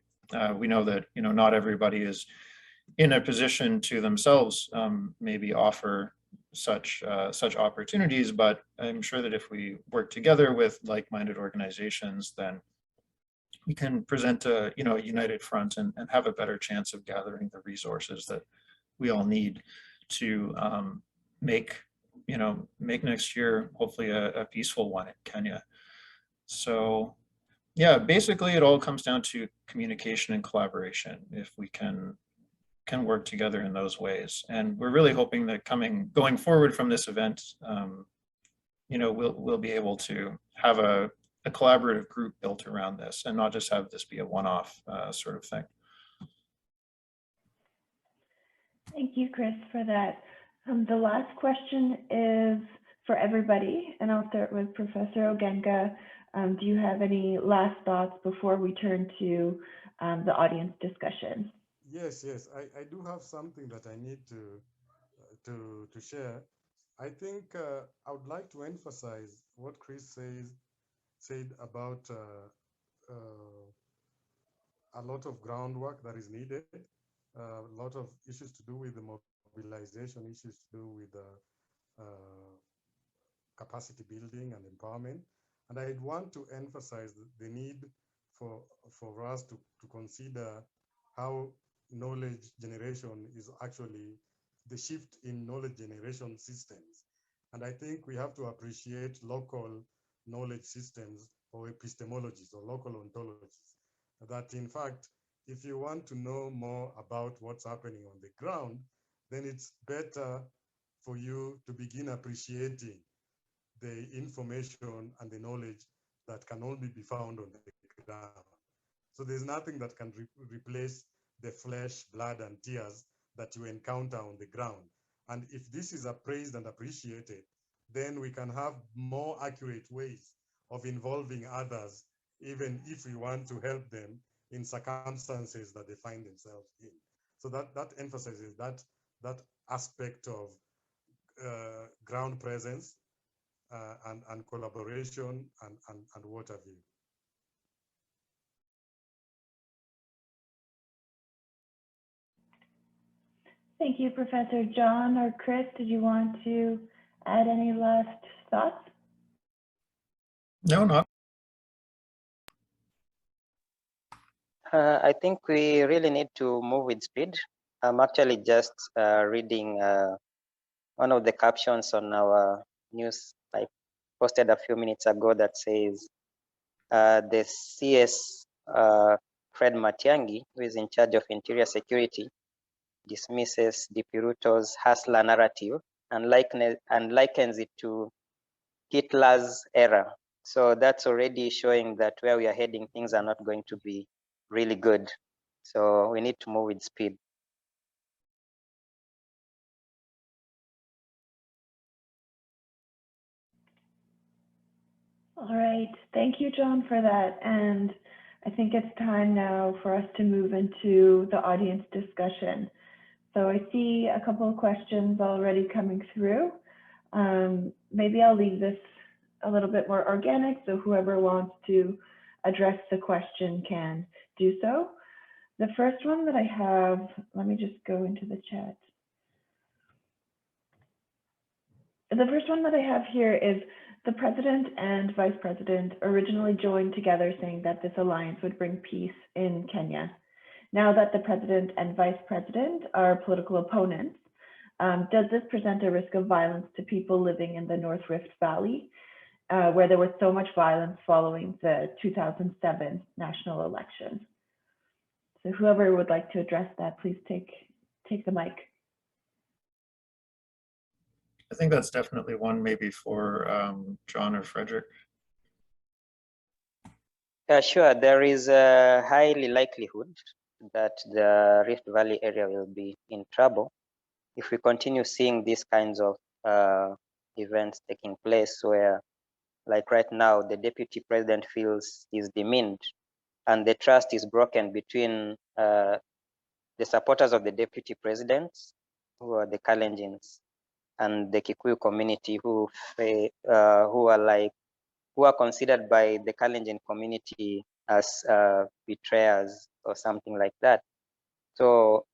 We know that, not everybody is in a position to themselves maybe offer such opportunities, but I'm sure that if we work together with like-minded organizations, then we can present a united front and have a better chance of gathering the resources that we all need to make next year hopefully a peaceful one in Kenya. So yeah, basically it all comes down to communication and collaboration. If we can work together in those ways, and we're really hoping that going forward from this event, we'll be able to have a collaborative group built around this and not just have this be a one-off sort of thing. Thank you, Chris, for that. The last question is for everybody, and I'll start with Professor Ogenga. Do you have any last thoughts before we turn to the audience discussion? Yes, I do have something that I need to share. I think I would like to emphasize what Chris said about a lot of groundwork that is needed, a lot of issues to do with the mobilization, issues to do with capacity building and empowerment. And I'd want to emphasize the need for us to consider how knowledge generation is actually the shift in knowledge generation systems. And I think we have to appreciate local knowledge systems or epistemologies or local ontologies. That in fact, if you want to know more about what's happening on the ground, then it's better for you to begin appreciating the information and the knowledge that can only be found on the ground. So there's nothing that can replace the flesh, blood, and tears that you encounter on the ground. And if this is appraised and appreciated, then we can have more accurate ways of involving others, even if we want to help them in circumstances that they find themselves in. So that emphasizes that aspect of ground presence and collaboration and what have you. Thank you, Professor. John or Chris, did you want to add any last thoughts? No, not. I think we really need to move with speed. I'm actually just reading one of the captions on our news I posted a few minutes ago that says the CS Fred Matiang'i, who is in charge of interior security, dismisses DP Ruto's hustler narrative and likens it to Hitler's era. So that's already showing that where we are heading, things are not going to be really good. So we need to move with speed. All right, thank you, John, for that. And I think it's time now for us to move into the audience discussion. So I see a couple of questions already coming through. Maybe I'll leave this a little bit more organic, so whoever wants to address the question can do so. The first one that I have, let me just go into the chat. The first one that I have here is the president and vice president originally joined together saying that this alliance would bring peace in Kenya. Now that the president and vice president are political opponents, does this present a risk of violence to people living in the North Rift Valley, where there was so much violence following the 2007 national election? So whoever would like to address that, please take the mic. I think that's definitely one maybe for John or Frederick. Sure, there is a highly likelihood that the Rift Valley area will be in trouble if we continue seeing these kinds of events taking place where, like right now, the deputy president feels is demeaned and the trust is broken between the supporters of the deputy president, who are the Kalenjins, and the Kikuyu community who are considered by the Kalenjin community as betrayers or something like that. So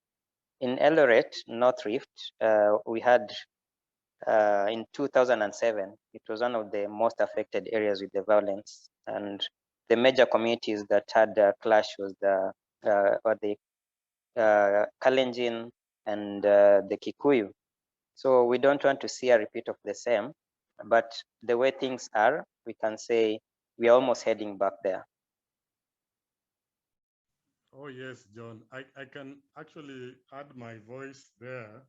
in Eldoret, North Rift, we had in 2007, it was one of the most affected areas with the violence. And the major communities that had a clash was the Kalenjin and the Kikuyu. So we don't want to see a repeat of the same, but the way things are, we can say we are almost heading back there. Oh, yes, John. I can actually add my voice there.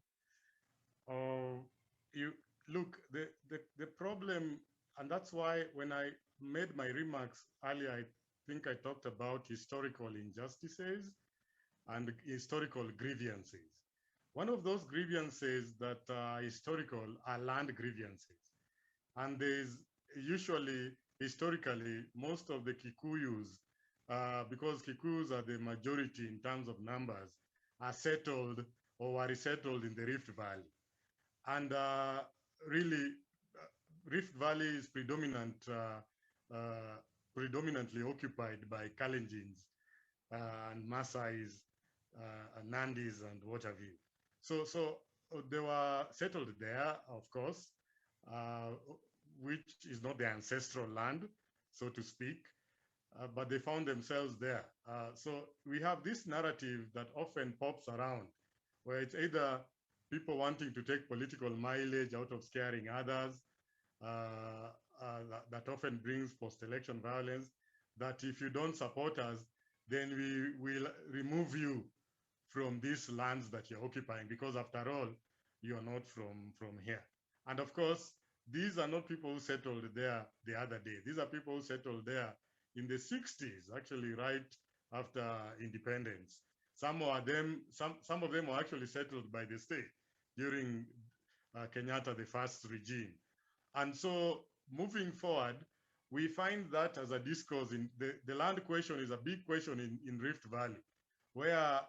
You look, the problem, and that's why when I made my remarks earlier, I think I talked about historical injustices and historical grievances. One of those grievances that are historical are land grievances. And there's usually, historically, most of the Kikuyus, because Kikuyus are the majority in terms of numbers, are settled or were resettled in the Rift Valley. And really, Rift Valley is predominantly occupied by Kalenjins and Maasais, Nandis, and what have you. So they were settled there, of course, which is not their ancestral land, so to speak, but they found themselves there. So we have this narrative that often pops around, where it's either people wanting to take political mileage out of scaring others, that often brings post-election violence, that if you don't support us, then we will remove you from these lands that you're occupying, because after all, you're not from here. And of course, these are not people who settled there the other day. These are people who settled there in the 60s, actually right after independence. Some of them were actually settled by the state during Kenyatta, the first regime. And so moving forward, we find that as a discourse in the land question is a big question in Rift Valley, where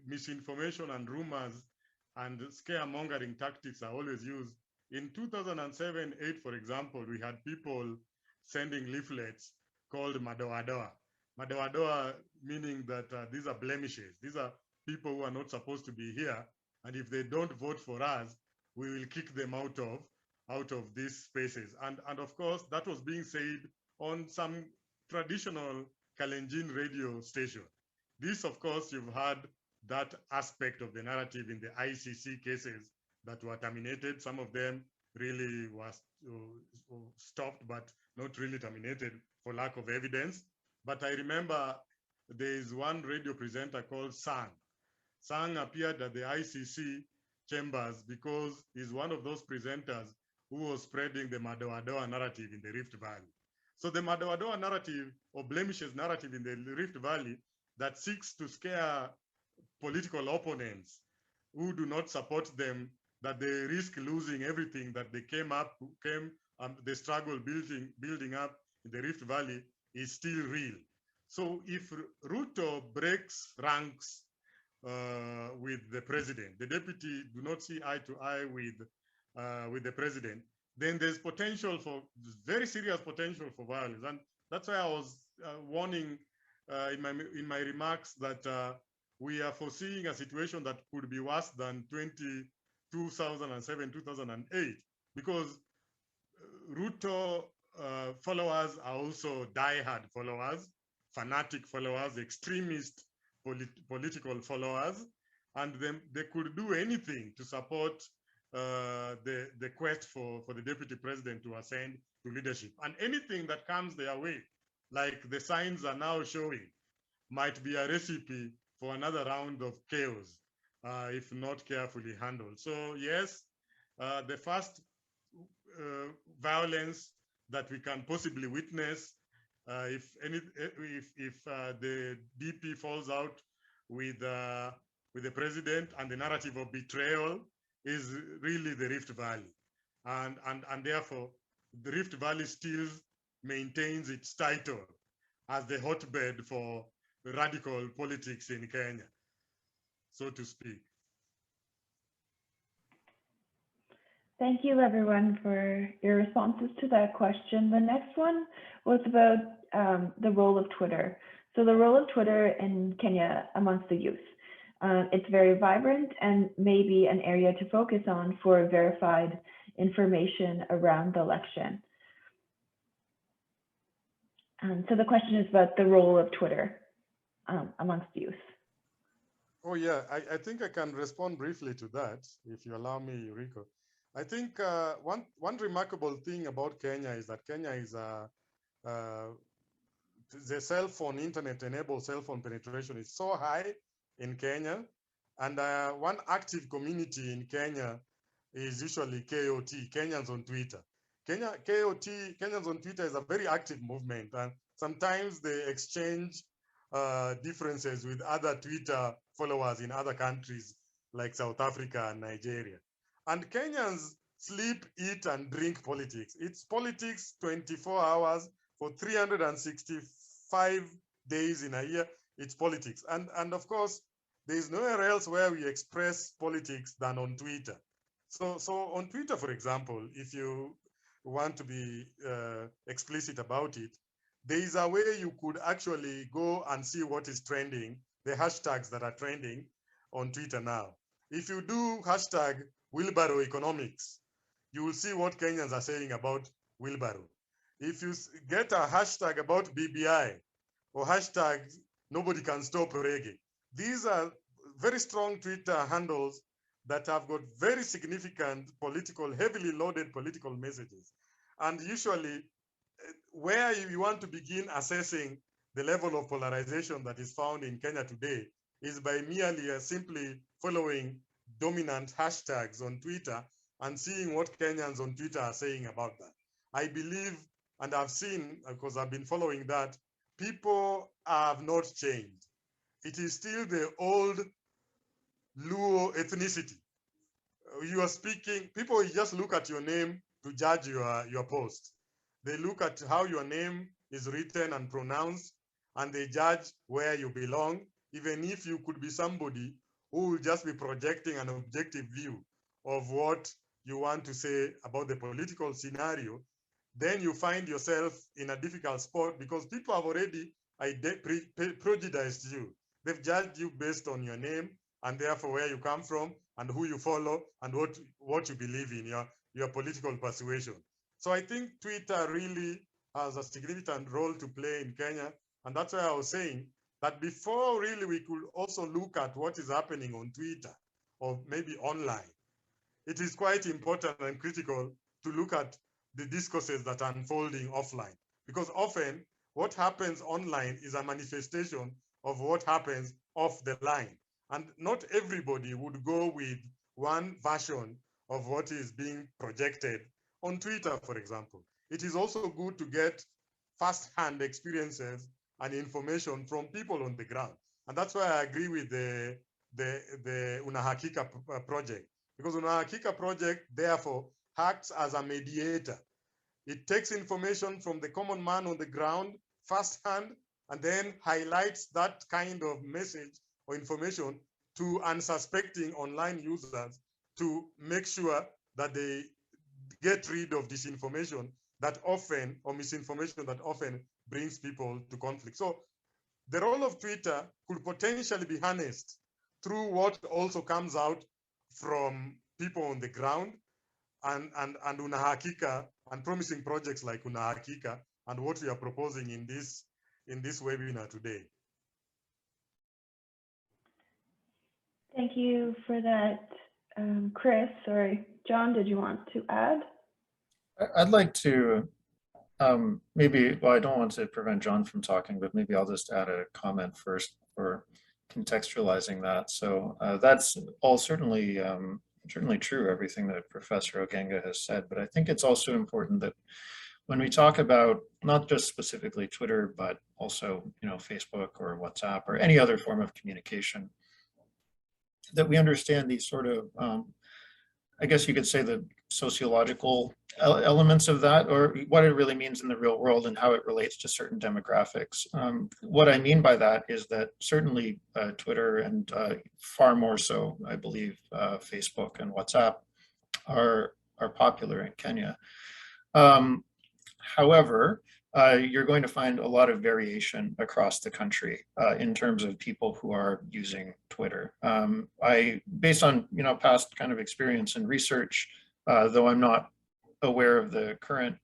misinformation and rumors and scaremongering tactics are always used. In 2007-8, for example, we had people sending leaflets called Madoadoa. Madoadoa meaning that these are blemishes. These are people who are not supposed to be here. And if they don't vote for us, we will kick them out of these spaces. And of course, that was being said on some traditional Kalenjin radio station. This, of course, you've had that aspect of the narrative in the ICC cases that were terminated. Some of them really was stopped, but not really terminated for lack of evidence. But I remember there is one radio presenter called Sang. Sang appeared at the ICC chambers because he's one of those presenters who was spreading the Madoadoa narrative in the Rift Valley. So the Madoadoa narrative, or blemishes narrative in the Rift Valley, that seeks to scare political opponents who do not support them, that they risk losing everything that they the struggle building up in the Rift Valley is still real. So if Ruto breaks ranks with the president, the deputy do not see eye to eye with the president, then there's very serious potential for violence. And that's why I was warning in my remarks that we are foreseeing a situation that could be worse than 2007, 2008, because Ruto followers are also diehard followers, fanatic followers, extremist political followers, and they could do anything to support the quest for the deputy president to ascend to leadership. And anything that comes their way, like the signs are now showing, might be a recipe for another round of chaos if not carefully handled. So yes, the first violence that we can possibly witness if the DP falls out with the president, and the narrative of betrayal is really the Rift Valley, and therefore the Rift Valley still maintains its title as the hotbed for radical politics in Kenya, so to speak. Thank you, everyone, for your responses to that question. The next one was about the role of Twitter. So the role of Twitter in Kenya amongst the youth. It's very vibrant and maybe an area to focus on for verified information around the election. So the question is about the role of Twitter amongst youth. Oh yeah, I think I can respond briefly to that, if you allow me, Rico. I think one remarkable thing about Kenya is that Kenya is the cell phone, internet-enabled cell phone penetration is so high in Kenya, and one active community in Kenya is usually KOT, Kenyans on Twitter. Kenyans on Twitter is a very active movement, and sometimes they exchange differences with other Twitter followers in other countries like South Africa and Nigeria. And Kenyans sleep, eat, and drink politics. It's politics 24 hours for 365 days in a year. It's politics. And of course, there is nowhere else where we express politics than on Twitter. So on Twitter, for example, if you want to be explicit about it, there is a way you could actually go and see what is trending, the hashtags that are trending on Twitter now. If you do hashtag wheelbarrow economics, you will see what Kenyans are saying about wheelbarrow. If you get a hashtag about BBI or hashtag nobody can stop reggae, these are very strong Twitter handles that have got very significant political, heavily loaded political messages. And usually where you want to begin assessing the level of polarization that is found in Kenya today is by merely simply following dominant hashtags on Twitter and seeing what Kenyans on Twitter are saying about that. I believe, and I've seen, because I've been following that, people have not changed. It is still the old Luo ethnicity. You are speaking, people just look at your name to judge your post. They look at how your name is written and pronounced, and they judge where you belong, even if you could be somebody who will just be projecting an objective view of what you want to say about the political scenario. Then you find yourself in a difficult spot because people have already prejudiced you. They've judged you based on your name and therefore where you come from and who you follow and what you believe in, your political persuasion. So I think Twitter really has a significant role to play in Kenya. And that's why I was saying that before really we could also look at what is happening on Twitter or maybe online, it is quite important and critical to look at the discourses that are unfolding offline. Because often what happens online is a manifestation of what happens off the line. And not everybody would go with one version of what is being projected on Twitter, for example. It is also good to get first-hand experiences and information from people on the ground. And that's why I agree with the Unahakika project, because Unahakika project, therefore, acts as a mediator. It takes information from the common man on the ground, firsthand, and then highlights that kind of message or information to unsuspecting online users to make sure that they get rid of disinformation that often, or misinformation that often brings people to conflict. So the role of Twitter could potentially be harnessed through what also comes out from people on the ground and Unahakika and promising projects like Unahakika and what we are proposing in this webinar today. Thank you for that, Chris. Sorry, John, did you want to add? I'd like to maybe, well, I don't want to prevent John from talking, but maybe I'll just add a comment first for contextualizing that. So that's all certainly true, everything that Professor Ogenga has said, but I think it's also important that when we talk about not just specifically Twitter, but also, Facebook or WhatsApp or any other form of communication, that we understand these sort of, I guess you could say, the sociological elements of that, or what it really means in the real world and how it relates to certain demographics. What I mean by that is that certainly Twitter and far more so, I believe, Facebook and WhatsApp are popular in Kenya. However, you're going to find a lot of variation across the country in terms of people who are using Twitter. Based on past kind of experience and research, though I'm not aware of the current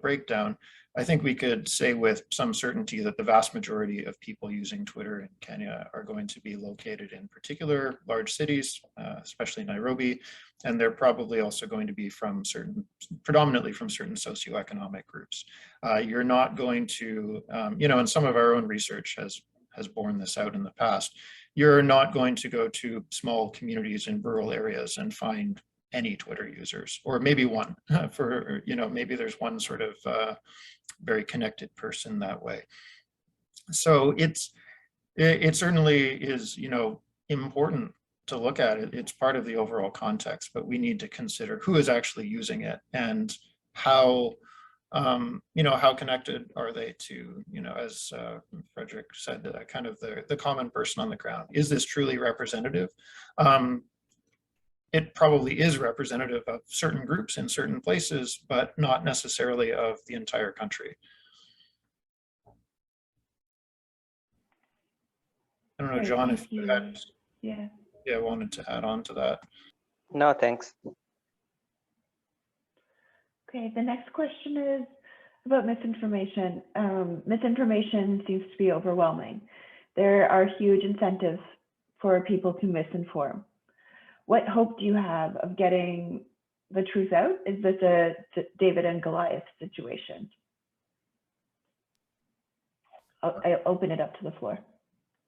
breakdown, I think we could say with some certainty that the vast majority of people using Twitter in Kenya are going to be located in particular large cities, especially Nairobi, and they're probably also going to be predominantly from certain socioeconomic groups. You're not going to, and some of our own research has borne this out in the past, you're not going to go to small communities in rural areas and find any Twitter users, or maybe one for, maybe there's one sort of very connected person that way. So it certainly is, important to look at it. It's part of the overall context, but we need to consider who is actually using it and how, how connected are they to, as Frederick said, kind of the common person on the ground. Is this truly representative? It probably is representative of certain groups in certain places, but not necessarily of the entire country. I don't know, John, if you had, wanted to add on to that. No, thanks. Okay, the next question is about misinformation. Misinformation seems to be overwhelming. There are huge incentives for people to misinform. What hope do you have of getting the truth out? Is this a David and Goliath situation? I'll open it up to the floor.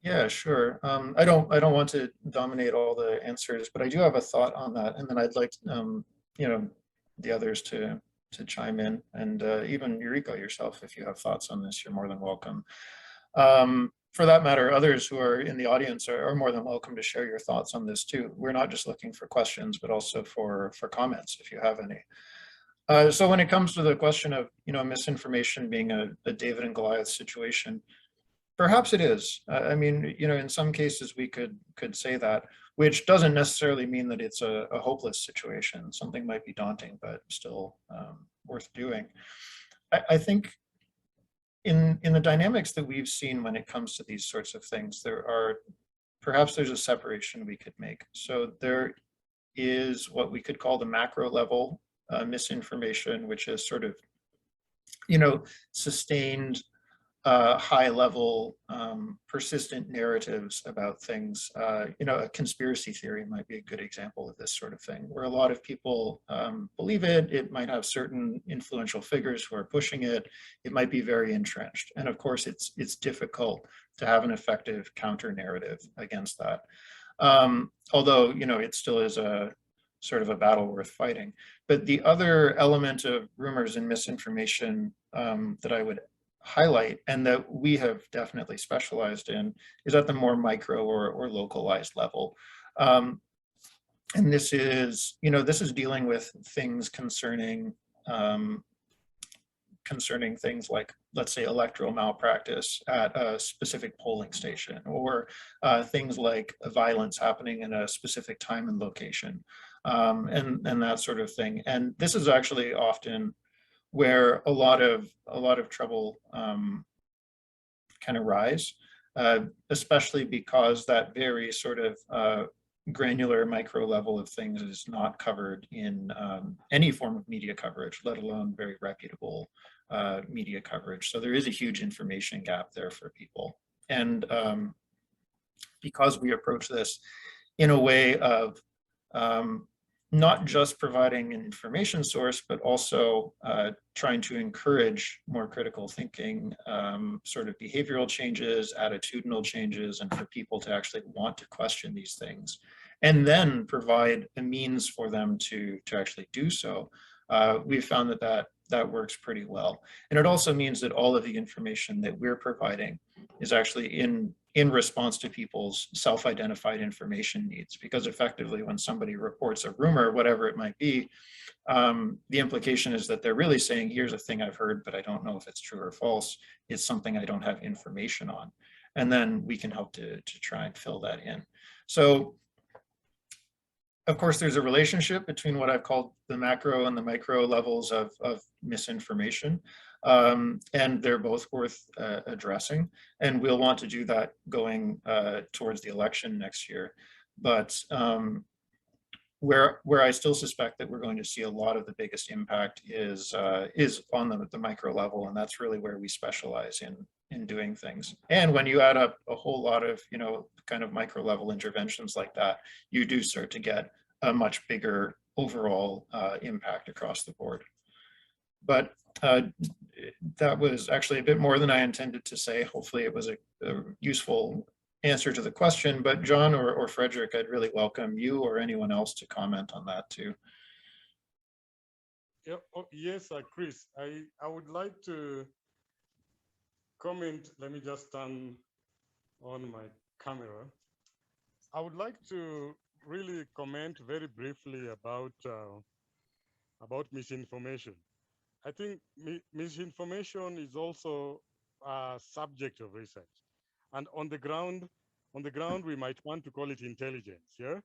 Yeah, sure. I don't want to dominate all the answers, but I do have a thought on that, and then I'd like the others to chime in, and even Eureka yourself, if you have thoughts on this, you're more than welcome. For that matter, others who are in the audience are more than welcome to share your thoughts on this too. We're not just looking for questions, but also for comments if you have any. So when it comes to the question of misinformation being a David and Goliath situation, perhaps it is. I mean, in some cases we could say that, which doesn't necessarily mean that it's a hopeless situation. Something might be daunting, but still worth doing. I think in the dynamics that we've seen when it comes to these sorts of things, perhaps there's a separation we could make. So there is what we could call the macro level misinformation, which is sort of, sustained high level persistent narratives about things. A conspiracy theory might be a good example of this sort of thing, where a lot of people believe it. It might have certain influential figures who are pushing it. It might be very entrenched, and of course it's difficult to have an effective counter narrative against that. Although it still is a sort of a battle worth fighting. But the other element of rumors and misinformation that I would highlight, and that we have definitely specialized in, is at the more micro or localized level. And this is dealing with things concerning things like, let's say, electoral malpractice at a specific polling station, or things like violence happening in a specific time and location, and that sort of thing. And this is actually often where a lot of trouble can arise, especially because that very sort of granular micro level of things is not covered in any form of media coverage, let alone very reputable media coverage. So there is a huge information gap there for people. And because we approach this in a way of not just providing an information source, but also trying to encourage more critical thinking, sort of behavioral changes, attitudinal changes, and for people to actually want to question these things, and then provide a means for them to actually do so. We've found that that works pretty well. And it also means that all of the information that we're providing is actually in response to people's self-identified information needs, because effectively when somebody reports a rumor, whatever it might be, the implication is that they're really saying, here's a thing I've heard, but I don't know if it's true or false. It's something I don't have information on. And then we can help to try and fill that in. So of course, there's a relationship between what I've called the macro and the micro levels of misinformation. And they're both worth addressing. And we'll want to do that going towards the election next year. But where I still suspect that we're going to see a lot of the biggest impact is on the micro level, and that's really where we specialize in doing things. And when you add up a whole lot of kind of micro level interventions like that, you do start to get a much bigger overall impact across the board. But that was actually a bit more than I intended to say. Hopefully it was a useful answer to the question, but John or Frederick, I'd really welcome you or anyone else to comment on that too. Yeah, yes, Chris, I would like to comment. Let me just turn on my camera. I would like to really comment very briefly about misinformation. I think misinformation is also a subject of research, and on the ground, we might want to call it intelligence. Yeah,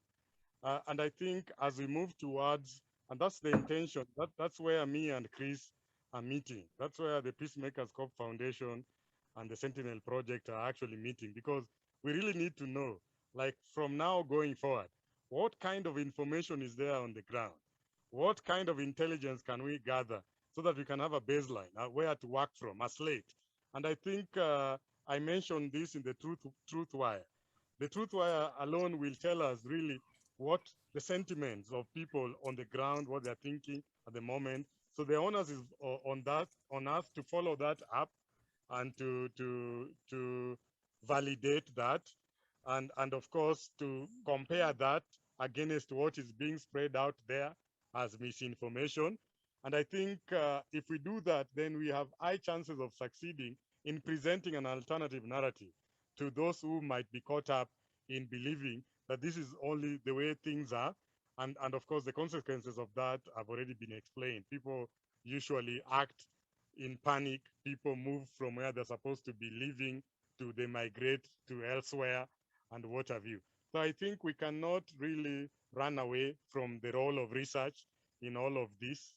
and I think as we move towards, and that's the intention. That's where me and Chris are meeting. That's where the Peacemakers Corp Foundation and the Sentinel Project are actually meeting, because we really need to know, like from now going forward, what kind of information is there on the ground? What kind of intelligence can we gather so that we can have a baseline, where to work from, a slate? And I think I mentioned this in the Truth Wire. The Truth Wire alone will tell us really what the sentiments of people on the ground, what they're thinking at the moment. So the onus is on us to follow that up and to validate that, and of course to compare that against what is being spread out there as misinformation. And I think if we do that, then we have high chances of succeeding in presenting an alternative narrative to those who might be caught up in believing that this is only the way things are. And of course, the consequences of that have already been explained. People usually act in panic. People move from where they're supposed to be living to they migrate to elsewhere and what have you. So I think we cannot really run away from the role of research in all of these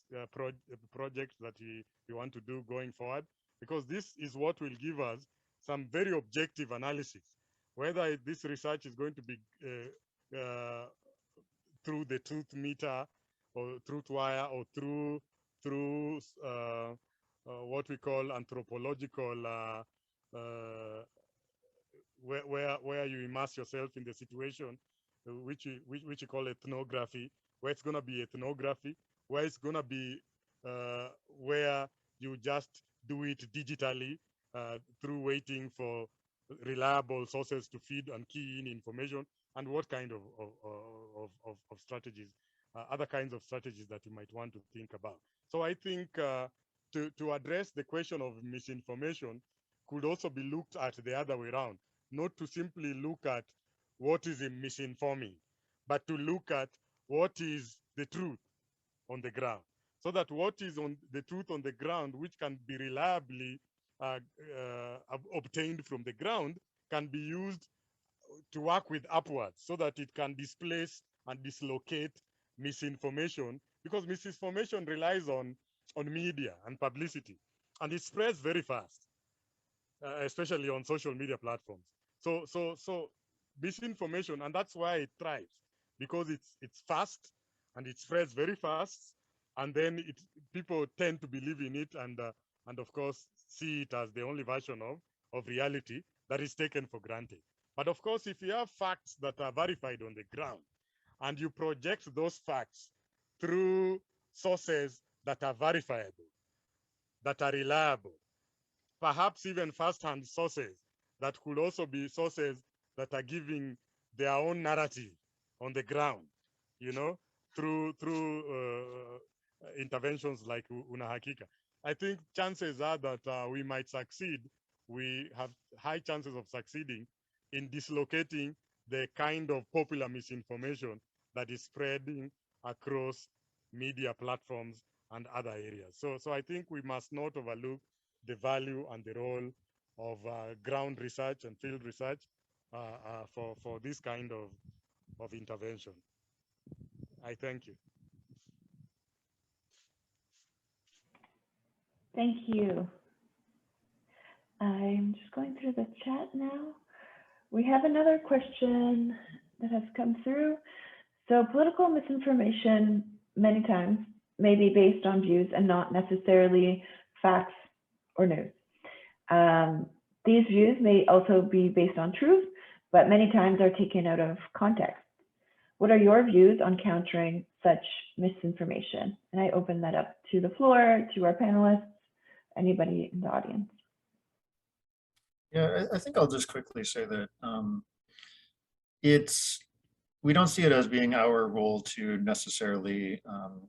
projects that we want to do going forward, because this is what will give us some very objective analysis, whether this research is going to be through the truth meter or truth wire or through what we call anthropological, where you immerse yourself in the situation, which you call ethnography, where it's going to be ethnography, where it's going to be where you just do it digitally through waiting for reliable sources to feed and key in information, and what kind of strategies, other kinds of strategies that you might want to think about. So I think to address the question of misinformation could also be looked at the other way around, not to simply look at what is misinforming, but to look at what is the truth on the ground, so that what is on the truth on the ground, which can be reliably obtained from the ground, can be used to work with upwards, so that it can displace and dislocate misinformation, because misinformation relies on media and publicity, and it spreads very fast, especially on social media platforms. So misinformation, and that's why it thrives, because it's fast and it spreads very fast, and then people tend to believe in it, and of course see it as the only version of reality that is taken for granted. But of course, if you have facts that are verified on the ground, and you project those facts through sources that are verifiable, that are reliable, perhaps even first-hand sources that could also be sources that are giving their own narrative on the ground, through interventions like Unahakika. I think chances are that we might succeed. We have high chances of succeeding in dislocating the kind of popular misinformation that is spreading across media platforms and other areas. So I think we must not overlook the value and the role of ground research and field research for this kind of intervention. I thank you. Thank you. I'm just going through the chat now. We have another question that has come through. So political misinformation many times may be based on views and not necessarily facts or news. These views may also be based on truth, but many times are taken out of context. What are your views on countering such misinformation? And I open that up to the floor, to our panelists, anybody in the audience. Yeah, I think I'll just quickly say that we don't see it as being our role to necessarily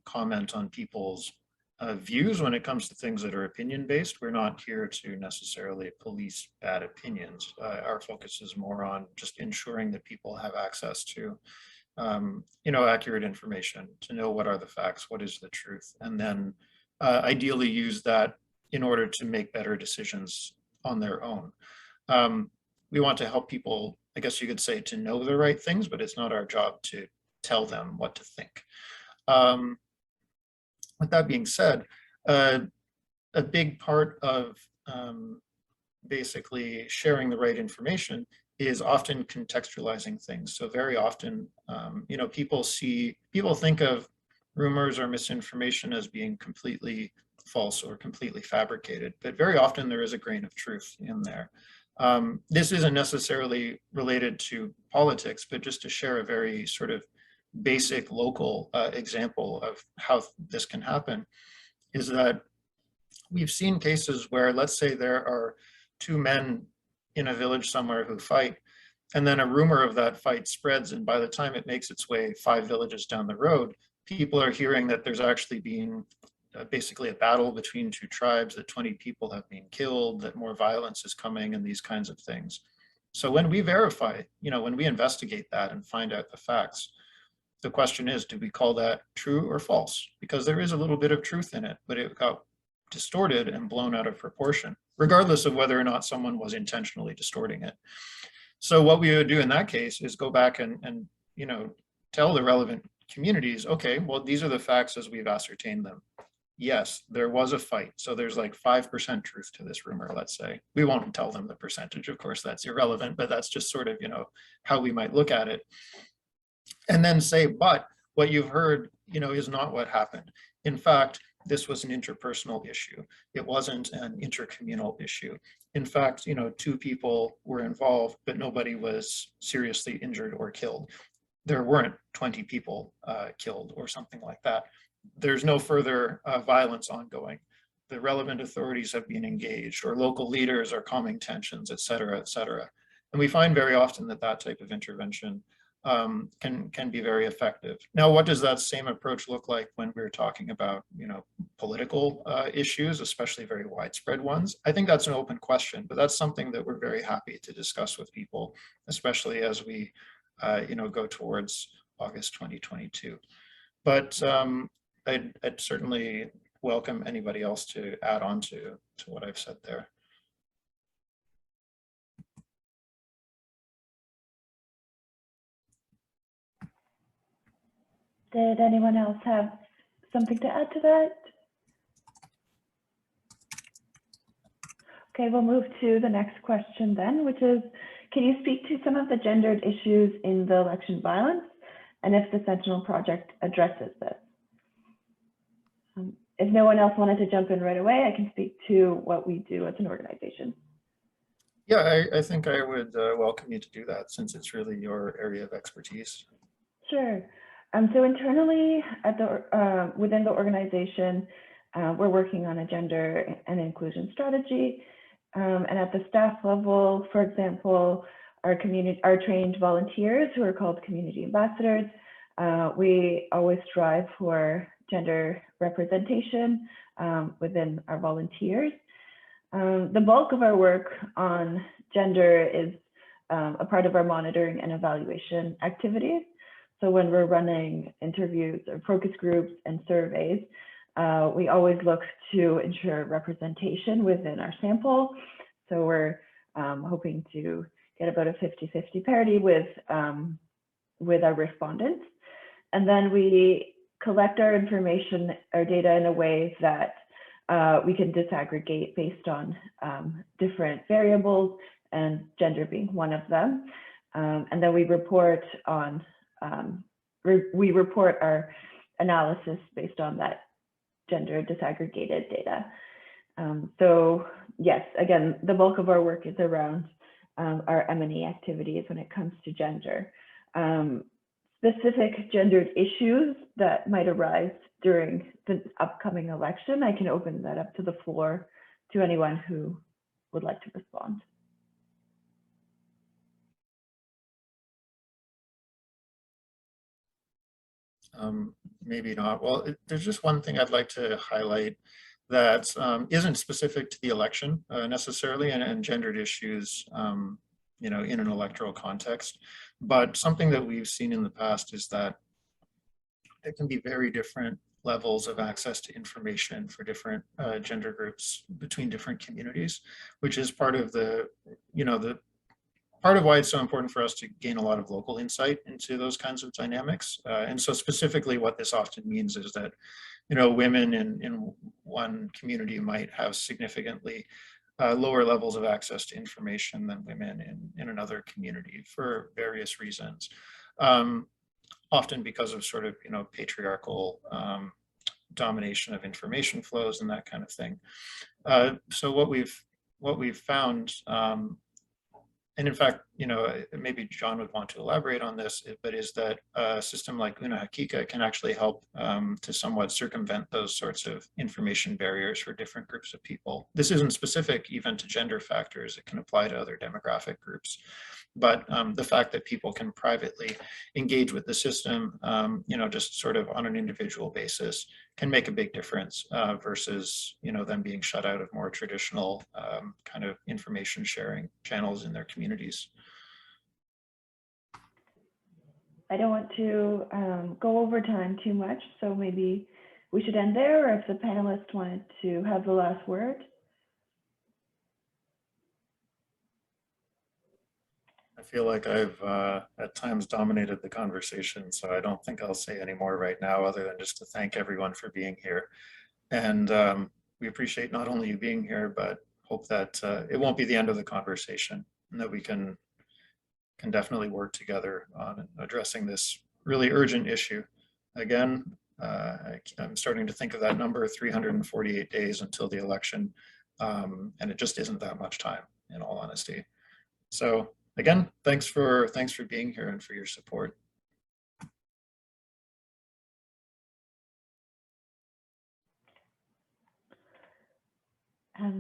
comment on people's views when it comes to things that are opinion-based. We're not here to necessarily police bad opinions. Our focus is more on just ensuring that people have access to accurate information, to know what are the facts, what is the truth, and then ideally use that in order to make better decisions on their own. We want to help people, I guess you could say, to know the right things, but it's not our job to tell them what to think. With that being said, a big part of basically sharing the right information is often contextualizing things. So very often, people think of rumors or misinformation as being completely false or completely fabricated, but very often there is a grain of truth in there. This isn't necessarily related to politics, but just to share a very sort of basic local example of how this can happen is that we've seen cases where, let's say there are two men in a village somewhere who fight, and then a rumor of that fight spreads, and by the time it makes its way 5 villages down the road, people are hearing that there's actually been basically a battle between 2 tribes, that 20 people have been killed, that more violence is coming, and these kinds of things. So when we verify, when we investigate that and find out the facts, the question is, do we call that true or false? Because there is a little bit of truth in it, but it got distorted and blown out of proportion, regardless of whether or not someone was intentionally distorting it. So what we would do in that case is go back and tell the relevant communities, okay, well, these are the facts as we've ascertained them. Yes, there was a fight. So there's like 5% truth to this rumor, let's say. We won't tell them the percentage, of course, that's irrelevant, but that's just sort of, how we might look at it. And then say, but what you've heard, is not what happened. In fact, this was an interpersonal issue. It wasn't an intercommunal issue. In fact, 2 people were involved, but nobody was seriously injured or killed. There weren't 20 people killed or something like that. There's no further violence ongoing. The relevant authorities have been engaged, or local leaders are calming tensions, et cetera, et cetera. And we find very often that that type of intervention can be very effective. Now, what does that same approach look like when we're talking about, political issues, especially very widespread ones? I think that's an open question, but that's something that we're very happy to discuss with people, especially as we, go towards August 2022. But I'd certainly welcome anybody else to add on to what I've said there. Did anyone else have something to add to that? Okay, we'll move to the next question then, which is, can you speak to some of the gendered issues in the election violence and if the Sentinel Project addresses this? If no one else wanted to jump in right away, I can speak to what we do as an organization. Yeah, I think I would welcome you to do that, since it's really your area of expertise. Sure. So internally at within the organization, we're working on a gender and inclusion strategy. And at the staff level, for example, our trained volunteers who are called community ambassadors We always strive for gender representation within our volunteers. The bulk of our work on gender is a part of our monitoring and evaluation activities. So when we're running interviews or focus groups and surveys, we always look to ensure representation within our sample. So we're hoping to get about a 50-50 parity with our respondents. And then we collect our information, our data in a way that we can disaggregate based on different variables, and gender being one of them. And then we report on, we report our analysis based on that gender disaggregated data. So yes, again, the bulk of our work is around our M&E activities when it comes to gender. Specific gendered issues that might arise during the upcoming election, I can open that up to the floor to anyone who would like to respond. Maybe not. Well, there's just one thing I'd like to highlight that isn't specific to the election necessarily, and gendered issues, you know, in an electoral context. But something that we've seen in the past is that there can be very different levels of access to information for different gender groups between different communities, which is part of the, you know, part of why it's so important for us to gain a lot of local insight into those kinds of dynamics. And so specifically what this often means is that, you know, women in one community might have significantly lower levels of access to information than women in another community for various reasons. Often because of sort of, you know, patriarchal domination of information flows and that kind of thing. So what we've found, and in fact, you know, maybe John would want to elaborate on this, but is that a system like Una Hakika can actually help to somewhat circumvent those sorts of information barriers for different groups of people. This isn't specific even to gender factors, it can apply to other demographic groups. But the fact that people can privately engage with the system, you know, just sort of on an individual basis can make a big difference versus, you know, them being shut out of more traditional kind of information sharing channels in their communities. I don't want to go over time too much, so maybe we should end there, or if the panelists wanted to have the last word. I feel like I've at times dominated the conversation, so I don't think I'll say any more right now other than just to thank everyone for being here. And we appreciate not only you being here, but hope that it won't be the end of the conversation and that we can definitely work together on addressing this really urgent issue. Again, I'm starting to think of that number, 348 days until the election, and it just isn't that much time, in all honesty. So again, thanks for being here and for your support.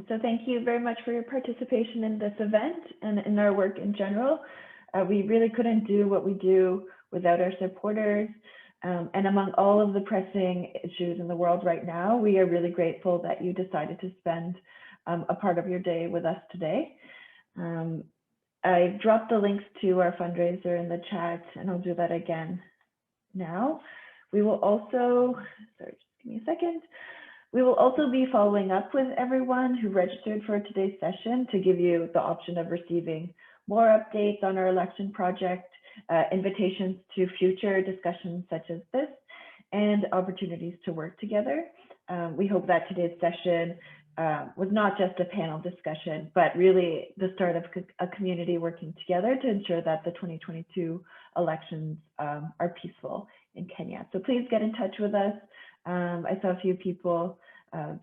So thank you very much for your participation in this event and in our work in general. We really couldn't do what we do without our supporters. And among all of the pressing issues in the world right now, we are really grateful that you decided to spend a part of your day with us today. I dropped the links to our fundraiser in the chat, and I'll do that again now. We will also, sorry, just give me a second. We will also be following up with everyone who registered for today's session to give you the option of receiving more updates on our election project, invitations to future discussions such as this, and opportunities to work together. We hope that today's session was not just a panel discussion, but really the start of a community working together to ensure that the 2022 elections are peaceful in Kenya. So please get in touch with us. I saw a few people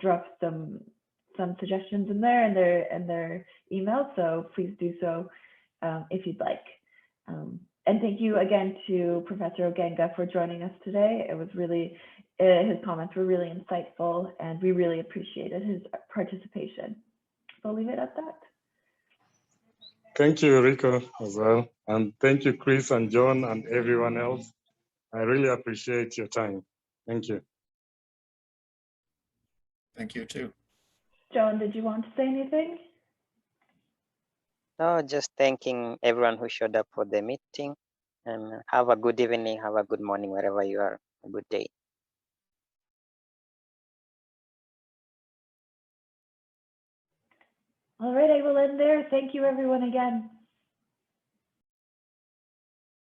drop some suggestions in there and their email, so please do so if you'd like. And thank you again to Professor Ogenga for joining us today. It was really, his comments were really insightful, and we really appreciated his participation. So I'll leave it at that. Thank you, Rico, as well. And thank you, Chris and John and everyone else. I really appreciate your time. Thank you. Thank you too. John, did you want to say anything? No, just thanking everyone who showed up for the meeting, and have a good evening, have a good morning, wherever you are, a good day. All right, I will end there. Thank you everyone again.